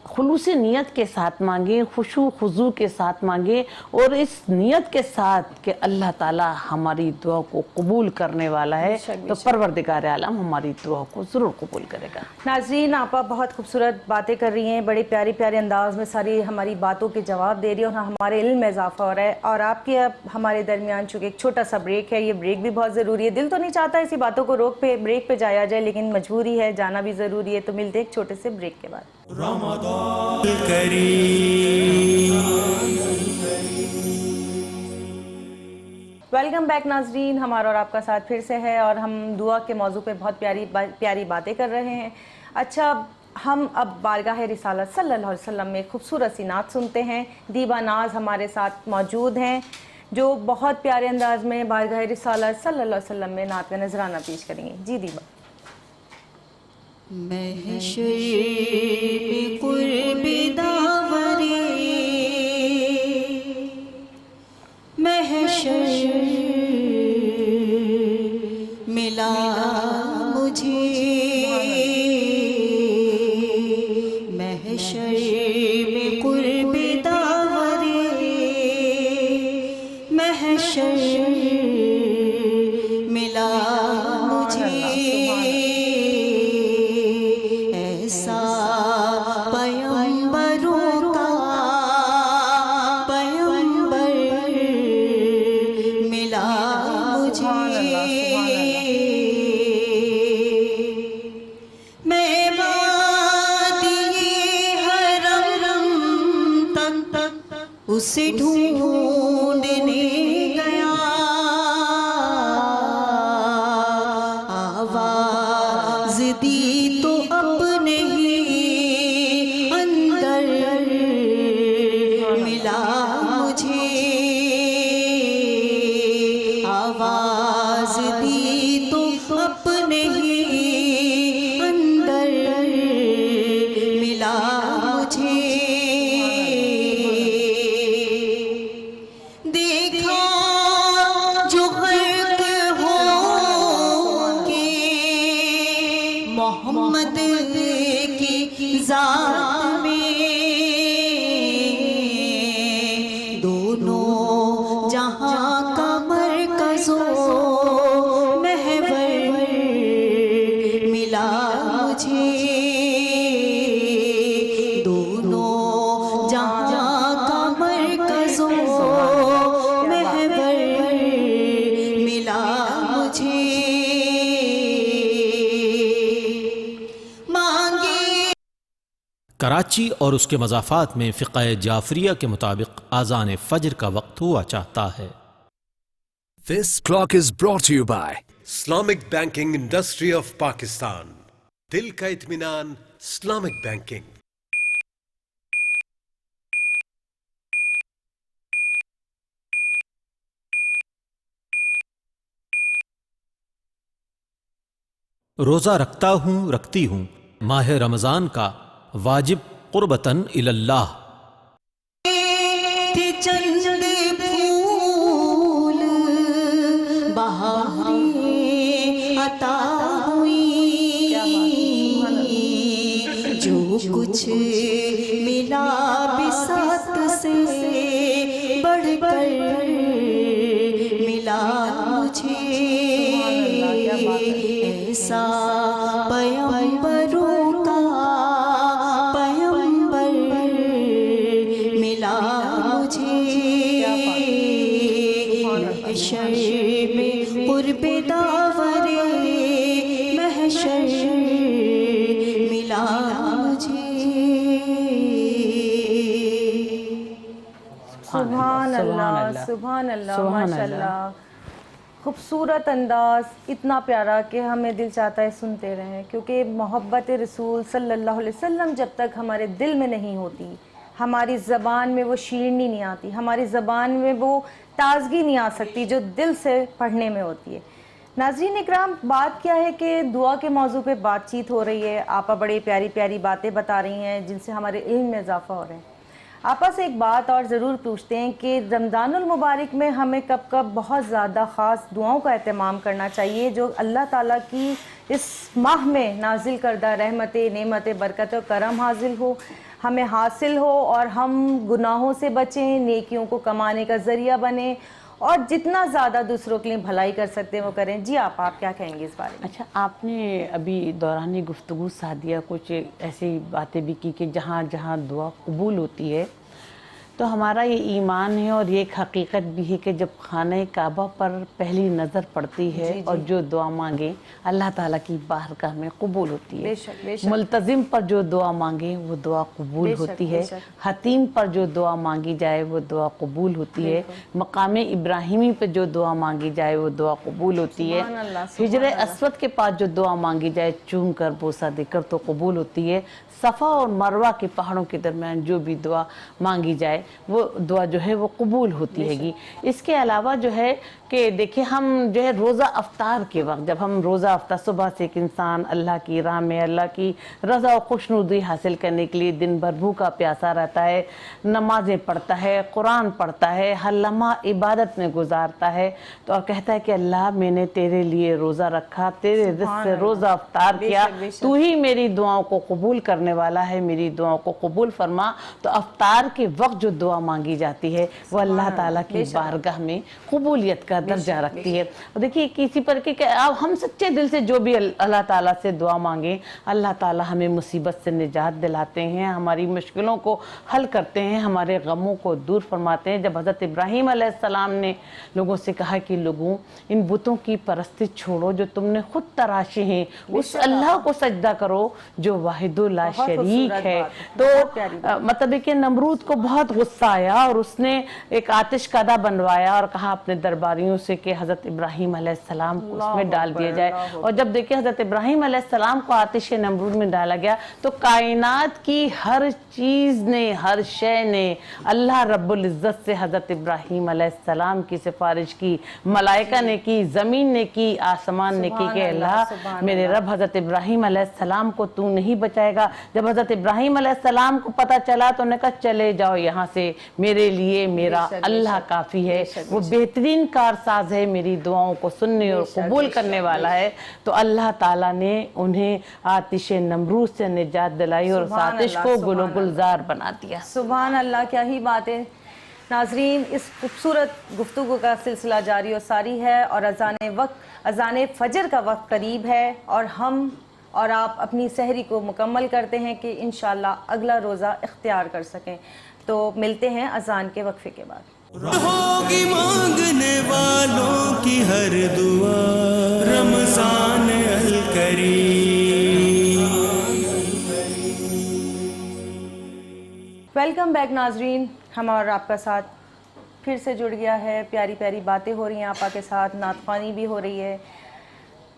Speaker 2: خلوص نیت کے ساتھ مانگیں، خشوع خضوع کے ساتھ مانگیں، اور اس نیت کے ساتھ کہ اللہ تعالیٰ ہماری دعا کو قبول کرنے والا ہے، تو پروردگار عالم ہماری دعا کو ضرور قبول کرے گا۔
Speaker 1: ناظرین، آپ بہت خوبصورت باتیں کر رہی ہیں، بڑے پیارے پیارے انداز میں ساری ہماری باتوں کے جواب دے رہی ہیں، اور ہمارے علم میں اضافہ ہو رہا ہے۔ اور آپ کے اب ہمارے درمیان چونکہ ایک چھوٹا سا بریک ہے، یہ بریک بھی بہت ضروری ہے۔ دل تو نہیں چاہتا ایسی باتوں کو روک پہ بریک پہ جایا جائے، لیکن مجبوری ہے، جانا بھی ضروری ہے۔ تو ملتے ہیں ایک چھوٹے سے بریک کے بعد۔ ویلکم بیک ناظرین، ہمارا اور آپ کا ساتھ پھر سے ہے، اور ہم دعا کے موضوع پہ بہت پیاری باتیں کر رہے ہیں۔ اچھا، ہم اب بارگاہ رسالت صلی اللہ علیہ وسلم میں خوبصورت سی نعت سنتے ہیں۔ دیبا ناز ہمارے ساتھ موجود ہیں جو بہت پیارے انداز میں بارگاہ رسالت صلی اللہ علیہ وسلم میں نعت کا نذرانہ پیش کریں گے۔ جی دیبا۔
Speaker 3: محشر میں قرب داوری، محشر ملا مجھے، محشر میں قرب داوری، محشر ملا مجھے، ایسا پیغمبروں کا پیغمبر ملا مجھے، میں وادی حرم تک اسے ڈھونڈنے گیا، آواز دی تو اپنے ہی اندر ملا مجھے، آواز دی تو اپنے ہی اندر ملا مجھے، دیکھا جو غرق ہو کے محمد کی ذات میں، دونوں جہاں کا مرکز و محور ملا مجھے، دونوں جہاں کا مرکز و محور ملا مجھے، مانگے
Speaker 4: کراچی اور اس کے مضافات میں فقہ جعفریہ کے مطابق اذان فجر کا وقت ہوا چاہتا ہے۔
Speaker 5: This clock is brought to you by Islamic banking industry of Pakistan, دل کا اطمینان اسلامک بینکنگ۔
Speaker 4: روزہ رکھتا ہوں، رکھتی ہوں ماہ رمضان کا، واجب قربتاً اللہ۔
Speaker 3: تھے چند پھول بہاریں عطا ہوئی، جو کچھ ملا بساط سے بڑھ کر ملا مجھے، ایسا پیغمبروں کا پیغمبر ملا مجھے، محشر میں قرب داور محشر ملا مجھے۔
Speaker 1: سبحان اللہ، سبحان اللہ، ماشاء اللہ، خوبصورت انداز، اتنا پیارا کہ ہمیں دل چاہتا ہے سنتے رہیں، کیونکہ محبت رسول صلی اللہ علیہ وسلم جب تک ہمارے دل میں نہیں ہوتی، ہماری زبان میں وہ شیرینی نہیں آتی، ہماری زبان میں وہ تازگی نہیں آ سکتی جو دل سے پڑھنے میں ہوتی ہے۔ ناظرین اکرام، بات کیا ہے کہ دعا کے موضوع پہ بات چیت ہو رہی ہے، آپا بڑی پیاری پیاری باتیں بتا رہی ہیں جن سے ہمارے علم میں اضافہ ہو رہا ہے۔ آپا سے ایک بات اور ضرور پوچھتے ہیں کہ رمضان المبارک میں ہمیں کب کب بہت زیادہ خاص دعاؤں کا اہتمام کرنا چاہیے جو اللہ تعالیٰ کی اس ماہ میں نازل کردہ رحمت، نعمت، برکت و کرم حاصل ہو، ہمیں حاصل ہو، اور ہم گناہوں سے بچیں، نیکیوں کو کمانے کا ذریعہ بنیں، اور جتنا زیادہ دوسروں کے لیے بھلائی کر سکتے ہیں وہ کریں۔ جی آپ کیا کہیں گے اس بارے میں؟
Speaker 2: اچھا، آپ نے ابھی دوران گفتگو سعدیہ کچھ ایسی باتیں بھی کی کہ جہاں جہاں دعا قبول ہوتی ہے، تو ہمارا یہ ایمان ہے اور یہ ایک حقیقت بھی ہے کہ جب خانہ کعبہ پر پہلی نظر پڑتی ہے اور جو دعا مانگے اللہ تعالیٰ کی بارگاہ میں قبول ہوتی ہے۔
Speaker 1: بے شک
Speaker 2: ملتزم پر جو دعا مانگے وہ دعا قبول ہوتی ہے، حتیم پر جو دعا مانگی جائے وہ دعا قبول ہوتی ہے، مقام ابراہیمی پہ جو دعا مانگی جائے وہ دعا قبول ہوتی ہے، حجر اسود کے پاس جو دعا مانگی جائے چوم کر بوسہ دے کر تو قبول ہوتی ہے، صفا اور مروہ کے پہاڑوں کے درمیان جو بھی دعا مانگی جائے وہ دعا جو ہے وہ قبول ہوتی ہے گی۔ اس کے علاوہ جو ہے کہ دیکھیں ہم جو ہے روزہ افطار کے وقت، جب ہم روزہ افطار صبح سے ایک انسان اللہ کی راہ میں اللہ کی رضا و خوشنودی حاصل کرنے کے لیے دن بھر بھوکا پیاسا رہتا ہے، نمازیں پڑھتا ہے، قرآن پڑھتا ہے، ہر لمحہ عبادت میں گزارتا ہے، تو اور کہتا ہے کہ اللہ میں نے تیرے لیے روزہ رکھا، تیرے رزق سے روزہ افطار کیا، تو ہی میری دعاؤں کو قبول کرنے والا ہے، میری دعاؤں کو قبول فرما۔ تو افطار کے وقت جو دعا مانگی جاتی ہے وہ اللہ تعالیٰ کی بارگاہ میں قبولیت کا درجہ رکھتی ہے۔ اور دیکھیے کسی پر کہ ہم سچے دل سے جو بھی اللہ تعالیٰ سے دعا مانگیں، اللہ تعالیٰ ہمیں مصیبت سے نجات دلاتے ہیں، ہماری مشکلوں کو حل کرتے ہیں، ہمارے غموں کو دور فرماتے ہیں۔ جب حضرت ابراہیم علیہ السلام نے لوگوں سے کہا کہ لوگوں ان بتوں کی پرستی چھوڑو جو تم نے خود تراشے ہیں، اس اللہ کو سجدہ کرو جو واحد لا شریک ہے۔ تو مطلب ہے کہ نمرود کو بہت غصہ آیا اور اس نے ایک آتش کدہ بنوایا اور کہا اپنے درباریوں سے کہ حضرت ابراہیم علیہ السلام کو اس میں ڈال دیا جائے، اور جب دیکھیں حضرت ابراہیم علیہ السلام کو آتش نمرود میں ڈالا گیا تو کائنات کی ہر چیز نے، ہر شے نے اللہ رب العزت سے حضرت ابراہیم علیہ السلام کی سفارش کی، ملائکہ نے کی، زمین نے کی، آسمان نے کی کہ اللہ میرے رب حضرت ابراہیم علیہ السلام کو تو نہیں بچائے گا۔ جب حضرت ابراہیم علیہ السلام کو پتہ چلا تو انہوں نے کہا چلے جاؤ یہاں سے، میرے لیے میرا اللہ کافی ہے، وہ بہترین کارساز ہے، میری دعاؤں کو سننے اور قبول کرنے والا ہے۔ تو اللہ تعالیٰ نے انہیں آتش نمرود سے نجات دلائی اور اس آتش کو گل و گلزار بنا دیا۔
Speaker 1: سبحان اللہ، کیا ہی باتیں۔ ناظرین، اس خوبصورت گفتگو کا سلسلہ جاری و ساری ہے اور اذان فجر کا وقت قریب ہے، اور ہم اور آپ اپنی سحری کو مکمل کرتے ہیں کہ انشاءاللہ اگلا روزہ اختیار کر سکیں۔ تو ملتے ہیں اذان کے وقفے کے بعد۔
Speaker 6: ہوگی مانگنے والوں کی ہر دعا رمضان الکریم۔
Speaker 1: ویلکم بیک ناظرین، ہم اور آپ کا ساتھ پھر سے جڑ گیا ہے، پیاری پیاری باتیں ہو رہی ہیں آپا کے ساتھ، نعت خوانی بھی ہو رہی ہے۔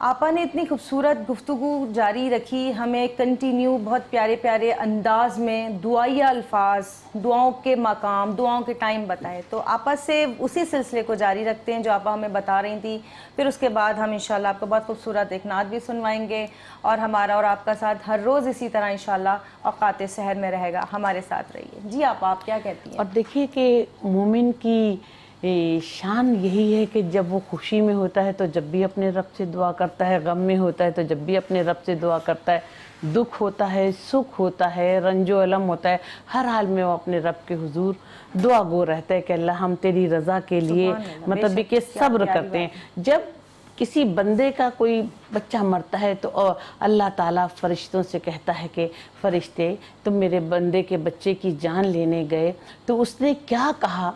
Speaker 1: आपा ने इतनी खूबसूरत गुफ्तगू जारी रखी, हमें कंटिन्यू बहुत प्यारे प्यारे अंदाज में दुआया अल्फाज, दुआओं के मकाम, दुआओं के टाइम बताए। तो आपा से उसी सिलसिले को जारी रखते हैं जो आपा हमें बता रही थी। फिर उसके बाद हम इंशाल्लाह आपको बहुत खूबसूरत एक नात भी सुनवाएंगे और हमारा और आपका साथ हर रोज़ इसी तरह इंशाल्लाह औकात सहर में रहेगा। हमारे साथ रहिए। जी आपा, आप क्या कहती हैं?
Speaker 2: और देखिए कि मोमिन की शान यही है कि जब वो खुशी में होता है तो जब भी अपने रब से दुआ करता है, गम में होता है तो जब भी अपने रब से दुआ करता है, दुख होता है, सुख होता है, रंजो अलम होता है, हर हाल में वो अपने रब के हुजूर दुआ गो रहता है कि अल्लाह हम तेरी रज़ा के लिए मतलब कि सब्र करते हैं। जब किसी बंदे का कोई बच्चा मरता है तो अल्लाह ताला फरिश्तों से कहता है कि फरिश्ते तुम मेरे बंदे के बच्चे की जान लेने गए तो उसने क्या कहा?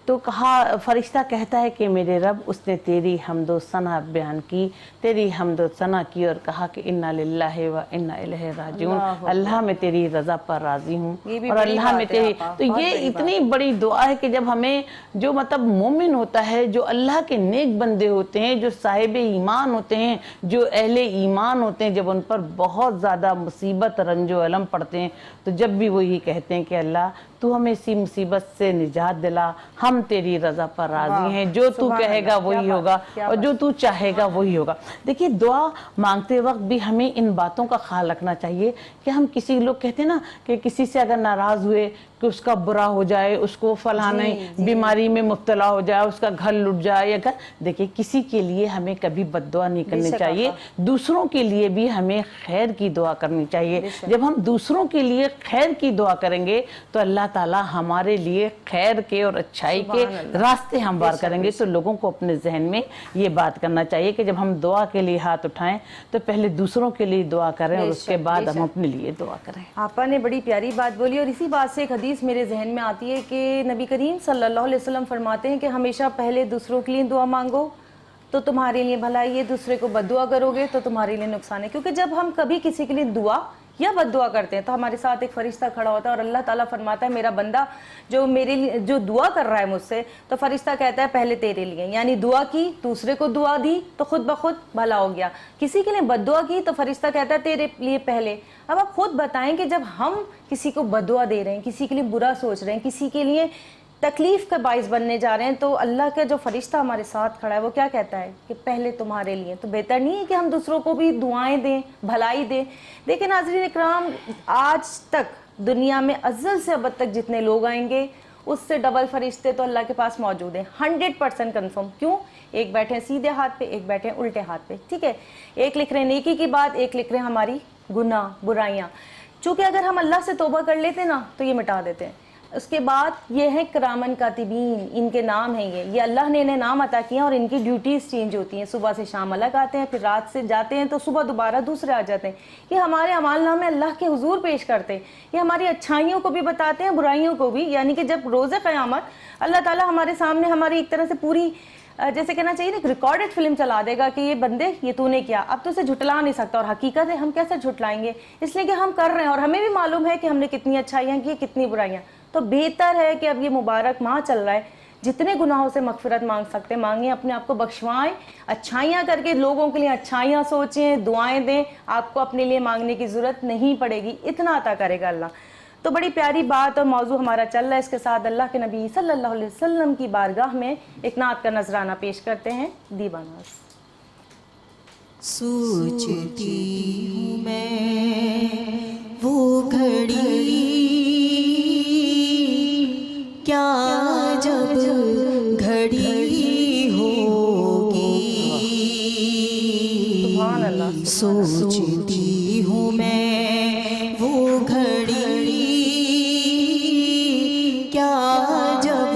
Speaker 2: तो कहा, फरिश्ता कहता है कि मेरे रब उसने तेरी हम्दो सना बयान की, तेरी हम्दो सना की और कहा कि इन्ना लिल्लाहि व इन्ना इलैहि राजिऊन, अल्लाह मैं तेरी रज़ा पर राज़ी हूँ और अल्लाह में तेरी। तो ये इतनी बड़ी दुआ है कि जब हमें जो मतलब मोमिन होता है, जो अल्लाह के नेक बंदे होते हैं, जो साहिब ईमान होते हैं, जो अहले ईमान होते हैं, जब उन पर बहुत ज़्यादा मुसीबत रंजो अलम पड़ते हैं तो जब भी वो ये कहते हैं कि अल्लाह तू हमें इसी मुसीबत से निजात दिला, हम तेरी रज़ा पर राज़ी हैं, जो तू कहेगा वही होगा और जो तू चाहेगा वही होगा। देखिए दुआ मांगते वक्त भी हमें इन बातों का ख्याल रखना चाहिए कि हम किसी लोग कहते हैं ना कि किसी से अगर नाराज़ हुए कि उसका बुरा हो जाए, उसको फलाने बीमारी में मुब्तला हो जाए, उसका घर लुट जाए या घर, देखिए किसी के लिए हमें कभी बद्दुआ नहीं करनी चाहिए, दूसरों के लिए भी हमें खैर की दुआ करनी चाहिए। जब हम दूसरों के लिए खैर की दुआ करेंगे तो अल्लाह ताला हमारे लिए खैर के और अच्छाई के रास्ते हमवार करेंगे। तो लोगों को अपने जहन में ये बात करना चाहिए कि जब हम दुआ के लिए हाथ उठाएं तो पहले दूसरों के लिए दुआ करें और उसके बाद हम अपने लिए दुआ करें।
Speaker 1: आपा ने बड़ी प्यारी बात बोली और इसी बात से एक हदीस मेरे जहन में आती है कि नबी करीम सल्लल्लाहु अलैहि वसल्लम फरमाते हैं कि हमेशा पहले दूसरों के लिए दुआ मांगो तो तुम्हारे लिए भलाई है, दूसरे को बद्दुआ करोगे तो तुम्हारे लिए नुकसान है। क्योंकि जब हम कभी किसी के लिए दुआ या बद्दुआ करते हैं तो हमारे साथ एक फरिश्ता खड़ा होता है और अल्लाह ताला फरमाता है मेरा बंदा जो मेरे लिए जो दुआ कर रहा है मुझसे, तो फरिश्ता कहता है पहले तेरे लिए, यानी दुआ की, दूसरे को दुआ दी तो खुद ब खुद भला हो गया। किसी के लिए बद्दुआ की तो फरिश्ता कहता है तेरे लिए पहले। अब आप खुद बताएं कि जब हम किसी को बद्दुआ दे रहे हैं, किसी के लिए बुरा सोच रहे हैं, किसी के लिए तकलीफ का बाइस बनने जा रहे हैं, तो अल्लाह का जो फरिश्ता हमारे साथ खड़ा है वो क्या कहता है कि पहले तुम्हारे लिए। तो बेहतर नहीं है कि हम दूसरों को भी दुआएं दें, भलाई दें। देखिए नाज़रीन इकराम, आज तक दुनिया में अज़ल से अब तक जितने लोग आएंगे उससे डबल फरिश्ते तो अल्लाह के पास मौजूद हैं, 100% कन्फर्म। क्यों? एक बैठे हैं सीधे हाथ पे, एक बैठे हैं उल्टे हाथ पे, ठीक है। एक लिख रहे हैं नेकी की बात, एक लिख रहे हैं हमारी गुनाह बुराइयाँ। चूँकि अगर हम अल्लाह से तौबा कर लेते ना तो ये मिटा देते हैं। उसके बाद ये है करामन कातिबीन, इनके नाम हैं ये अल्लाह ने इन्हें नाम अता किया और इनकी ड्यूटीज़ चेंज होती हैं। सुबह से शाम अलग आते हैं, फिर रात से जाते हैं तो सुबह दोबारा दूसरे आ जाते हैं। ये हमारे अमाल नामे अल्लाह के हुजूर पेश करते हैं, ये हमारी अच्छाइयों को भी बताते हैं, बुराइयों को भी। यानी कि जब रोज़े क़यामत अल्लाह ताला हमारे सामने हमारी एक तरह से पूरी जैसे कहना चाहिए ना, रिकॉर्डेड फिल्म चला देगा कि ये बंदे ये तूने किया, अब तो उसे झुटला नहीं सकता। और हकीकत है हम कैसे झुटलाएंगे, इसलिए कि हम कर रहे हैं और हमें भी मालूम है कि हमने कितनी अच्छाइयाँ की, कितनी बुराइयाँ। तो बेहतर है कि अब ये मुबारक माह चल रहा है, जितने गुनाहों से मगफिरत मांग सकते हैं मांगें, अपने आप को बख्शवाएं, अच्छाइयाँ करके लोगों के लिए अच्छाइयाँ सोचें, दुआएं दें, आपको अपने लिए मांगने की ज़रूरत नहीं पड़ेगी, इतना अता करेगा अल्लाह। तो बड़ी प्यारी बात और मौजू हमारा चल रहा है। इसके साथ अल्लाह के नबी सल्लल्लाहु अलैहि वसल्लम की बारगाह में एक नात का नजराना पेश करते हैं, दीवानास।
Speaker 3: सोचती हूँ मैं वो घड़ी क्या जब घड़ी होगी, सोचती हूँ मैं वो घड़ी क्या जब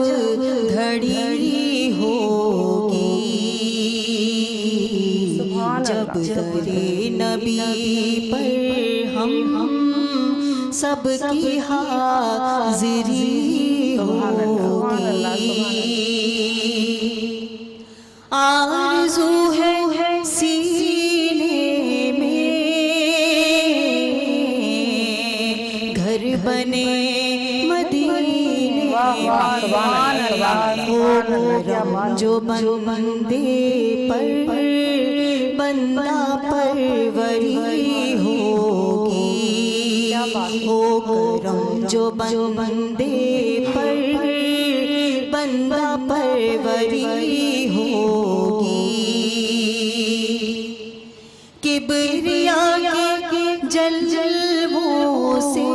Speaker 3: घड़ी होगी, जब करे नबी पर हम सबकी हाज़िरी आरज़ू है सीने में घर बने मदीने में, जो बंदे पर بندہ پروری ہوگی، ہو کرم جو بندے پر بندہ پروری ہوگی، کبریا کے جلووں سے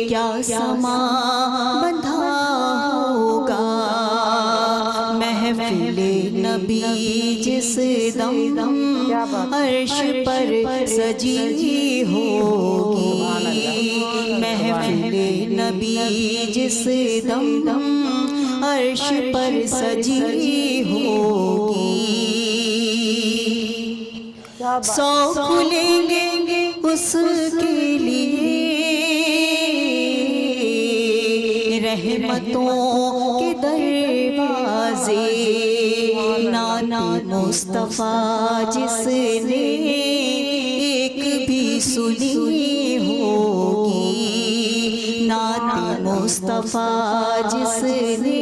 Speaker 3: کیا سما بندھا ہوگا، محفل نبی جس دم عرش پر سجی ہوگی، محفل نبی جس دم عرش پر سجی ہوگی، سو کھلیں گے اس کے لیے رحمتوں کے دروازے، نعت مصطفیٰ جس نے ایک بھی سنی ہوگی، نعت مصطفیٰ جس نے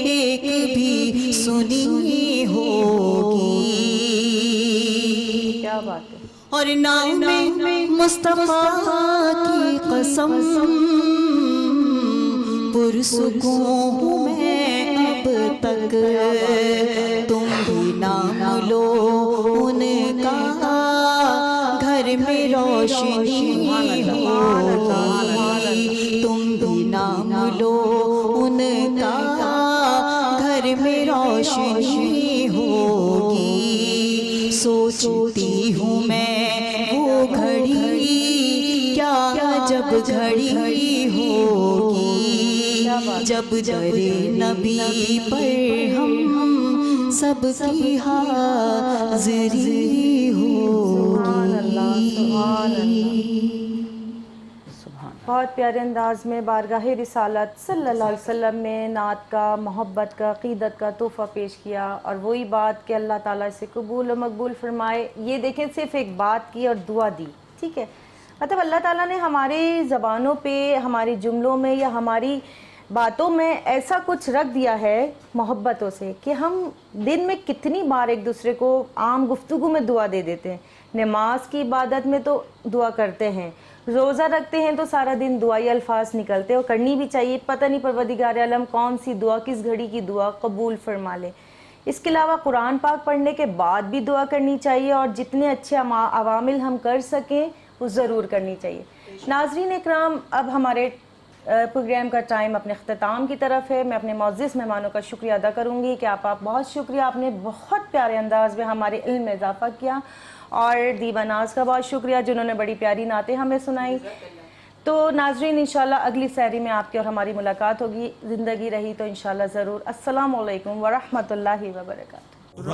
Speaker 3: ایک بھی سنی ہوگی،
Speaker 1: کیا بات ہے،
Speaker 3: اور نام مصطفیٰ کی قسم پرسکون ہوں میں اب تک، تم بھی نام لو ان کا گھر میں روشنی ہوگی، تم بھی نام لو ان کا گھر میں روشنی ہوگی، سوچتی ہوں میں وہ گھڑی کیا جب گھڑی ہوگی، جب در نبی پر ہم سب کی حاضری ہوگی۔
Speaker 1: بہت پیارے انداز میں بارگاہ رسالت صلی اللہ علیہ وسلم میں نعت کا، محبت کا، عقیدت کا تحفہ پیش کیا، اور وہی بات کہ اللہ تعالیٰ سے قبول و مقبول فرمائے۔ یہ دیکھیں صرف ایک بات کی اور دعا دی، ٹھیک ہے، مطلب اللہ تعالیٰ نے ہماری زبانوں پہ، ہماری جملوں میں یا ہماری باتوں میں ایسا کچھ رکھ دیا ہے محبتوں سے کہ ہم دن میں کتنی بار ایک دوسرے کو عام گفتگو میں دعا دے دیتے ہیں، نماز کی عبادت میں تو دعا کرتے ہیں، روزہ رکھتے ہیں تو سارا دن دعائی الفاظ نکلتے ہیں، اور کرنی بھی چاہیے، پتہ نہیں پروردگار عالم کون سی دعا، کس گھڑی کی دعا قبول فرما لے۔ اس کے علاوہ قرآن پاک پڑھنے کے بعد بھی دعا کرنی چاہیے، اور جتنے اچھے عوامل ہم کر سکیں وہ ضرور کرنی چاہیے۔ ناظرین اکرام، اب ہمارے پروگرام کا ٹائم اپنے اختتام کی طرف ہے۔ میں اپنے معزز مہمانوں کا شکریہ ادا کروں گی کہ آپ بہت شکریہ، آپ نے بہت پیارے انداز میں ہمارے علم میں اضافہ کیا، اور دیبا ناز کا بہت شکریہ جنہوں نے بڑی پیاری نعتیں ہمیں سنائی۔ تو ناظرین انشاءاللہ اگلی سحری میں آپ کی اور ہماری ملاقات ہوگی، زندگی رہی تو انشاءاللہ ضرور۔ السلام علیکم ورحمۃ اللہ وبرکاتہ۔